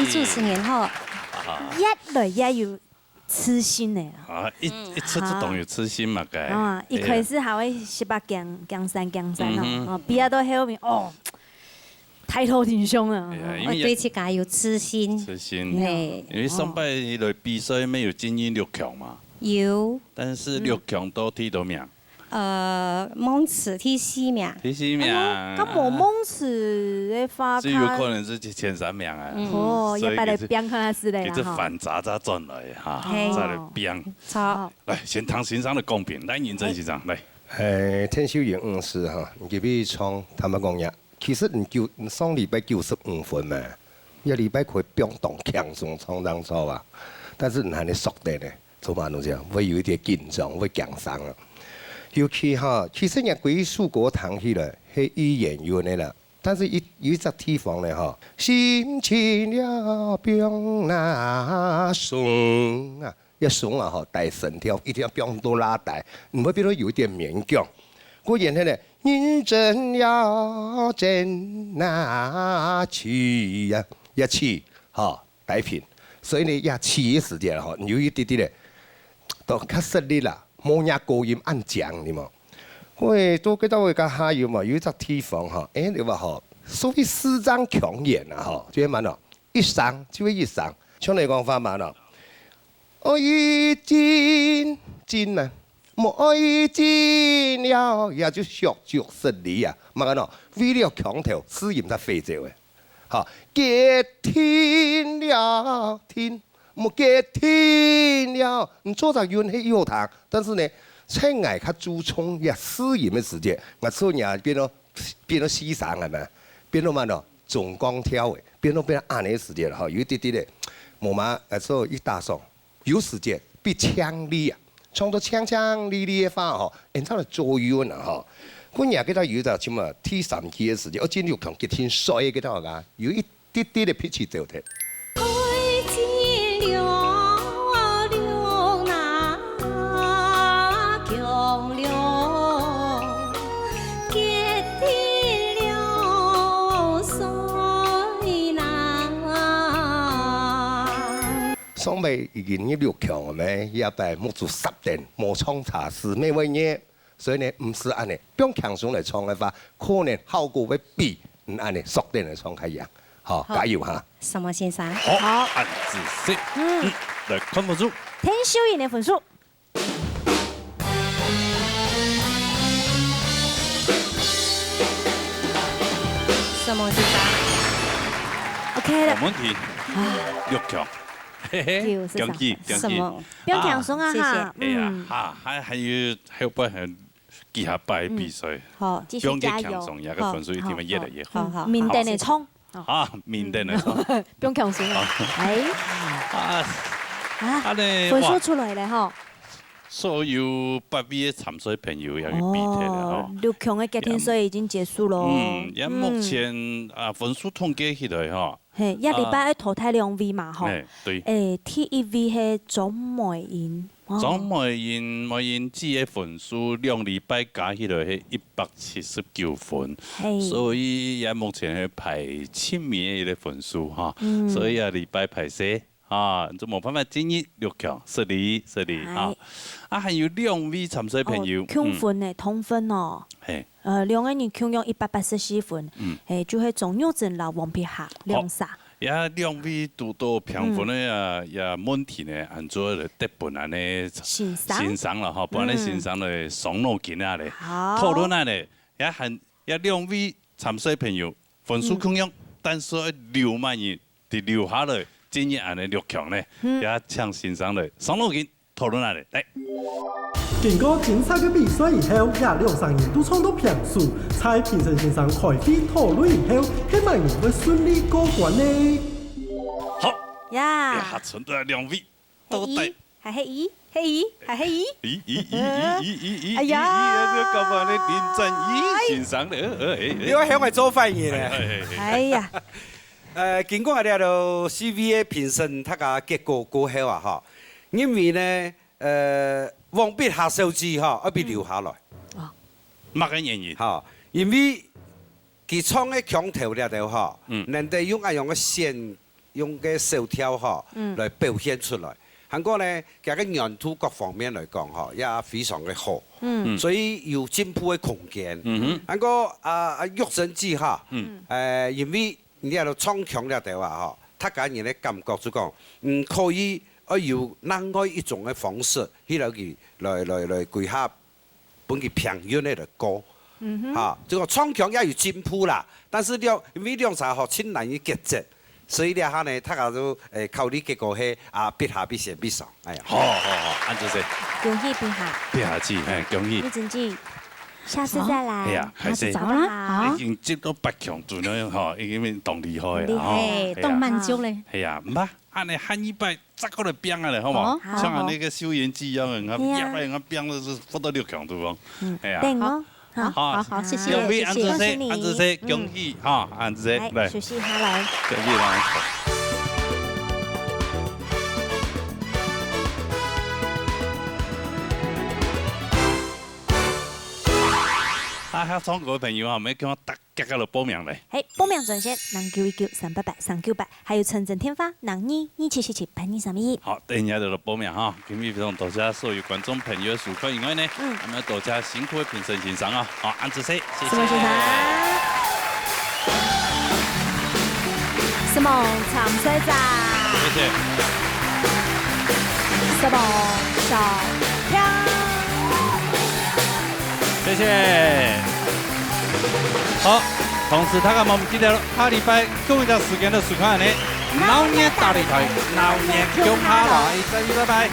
位主持人好。一来也有痴心的啊，一出这动有痴心嘛，该。啊，一开始还会18江山哦，比较到后面哦，抬头挺胸啊。我对自己有痴心。痴心。因为上摆来比赛没有精英6强嘛。有。但是6强都踢到名。蒙池第4名。第4名。咁冇蒙池的发只有可能是前3名啊。哦，一摆来编看下之类啦。一直反砸转来哈，再来编。好。来，先谈欣赏的公平，来认真欣赏来。天秀演5时哈，你比创坦白讲呀，其实你上礼拜95分嘛，一礼拜可以变动强松创当初啊，但是你还得熟的呢，做嘛弄这样，会有一点紧张，会紧张啊。尤其哈，其实人归属国堂去了，是语言员的啦。但是有一只地方呢哈，心情了变那松啊，一松啊哈，带声调一定要变多拉带，唔会变得有一点勉强。我演的呢，认真要真那起呀，一起哈带平，所以呢一起的时间哈，有一点点的都较实力啦。冇呀高音按讲的嘛，喂，都记得我家还有嘛，有一只地方哈，你话吼，所谓4张强演啊哈，就乜咯，一上就会一上，像你讲法嘛咯，愛真真啊，冇愛真了也就削足實力啊，乜個咯，為了強調試驗得非洲嘅，嚇，結天了天。冇嘅天了，你做在运气有堂，但是呢，趁爱较注重也试验的时间，我做人变到西上係咪？變到乜咯？總光挑嘅，變到暗的時間哈，有一啲啲咧，冇嘛，所以一打上有時間比槍力啊，唱到槍力的話吼，然後作用啊吼，我也記得有就咁啊，第3期嘅時間，我今6強結天衰嘅得㗎，有一啲啲嘅脾氣就睇。上尾已經6強了咩？也擺冇做10點，冇創茶事咩位嘢，所以呢唔是安尼，用強上嚟創嘅話，可能效果會比安尼10點嚟創係樣。好，加油哈！什麼先生？好，按紫色。來看分數。天秀演的分數。什麼先生 ？OK 了。冇問題。6強。嘿嘿，恭喜恭喜！不要強鬆啊哈！哎呀哈，還有不很幾下擺比賽，好，繼續加油！不用強鬆，也個分數一定會越來越好。好，明天嚟衝。啊，明天嚟衝。不用強鬆啊！分數出來了哈。所有8位嘅參賽朋友也去比賽了吼。 6強嘅決定賽已經結束咯。也目前分數統計起來吼。嘿，一禮拜要淘汰2位嘛吼。對。第1位係莊梅英。莊梅英自己分數2禮拜加起來係179分，所以也目前係排7名嘅分數哈。所以禮拜排4。就冇辦法進入6強，順利啊！還有2位參賽朋友，強分誒，同分哦。係。2個人強用184分，就係鍾玉珍同王碧霞兩殺。也2位拄到評分咧也問題呢，按做嚟得本安尼欣賞啦，本來欣賞嚟雙腦筋啊咧，討論啊咧，也2位參賽朋友分數強用，但是留慢人，就留下來。今日安尼6強呢，也搶欣賞嚟，雙腦筋討論下嚟，嚟。經過精彩嘅比賽以後，也兩三人都創到評數，在評審先生開會討論以後，希望人會順利過關呢。好，下存到2位，都得。係希兒，哎呀，你咁樣你認真欣賞咧，你我向我做翻嘢咧。哎呀。經過我哋喺 CVA 評審，大家結果過後啊，嚇，因為呢，王碧霞小姐嚇，要被留下來。乜嘅原因？嚇，因為佢創嘅強調了就嚇，人哋用一樣嘅用个手条吼来表现出来。韩国呢，佢嘅原土各方面嚟講吼，也非常嘅好，所以有進步嘅空間。韓國育成記哈，因為你喺度創強了嘅話吼，他個人嘅感覺就講，可以有另外一種嘅方式，去來規劃本嘅平原嘅歌。哈，這個創強也有進步啦，但是因為兩啥吼，親難以結集。所以咧，呢，他就考慮結果係必下必先必上，哎呀，好，安住先，恭喜陛下，陛下知，恭喜，你真記，下次再來，係啊，下次走啦，已經接到8強隊啦，嗬，已經當厲害啦，厲動漫組咧，係啊，唔怕，安尼喊一擺，執過嚟拼啊咧，好冇？像安那個修緣記一樣，人家一拼都是不得6強隊喎，係啊。好，謝謝，恭喜安子生，安子生，恭喜哈，安子生，來，謝謝他來，恭喜啦！香港嘅朋友啊，咪叫我大家嚟報名嚟。報名專線0919383900，還有純正天花0227778231。好，等下就嚟報名哈。今日非常多謝所有觀眾朋友嘅收看，因為呢，我們要多謝辛苦嘅評審先生啊，好，安子生，謝謝。先生，什麼長水仔？謝謝。什麼小票？謝謝。好，同時大家忘唔記得下禮拜同一個時間的收看呢，老年大擂台，老年中下來，再見，拜拜。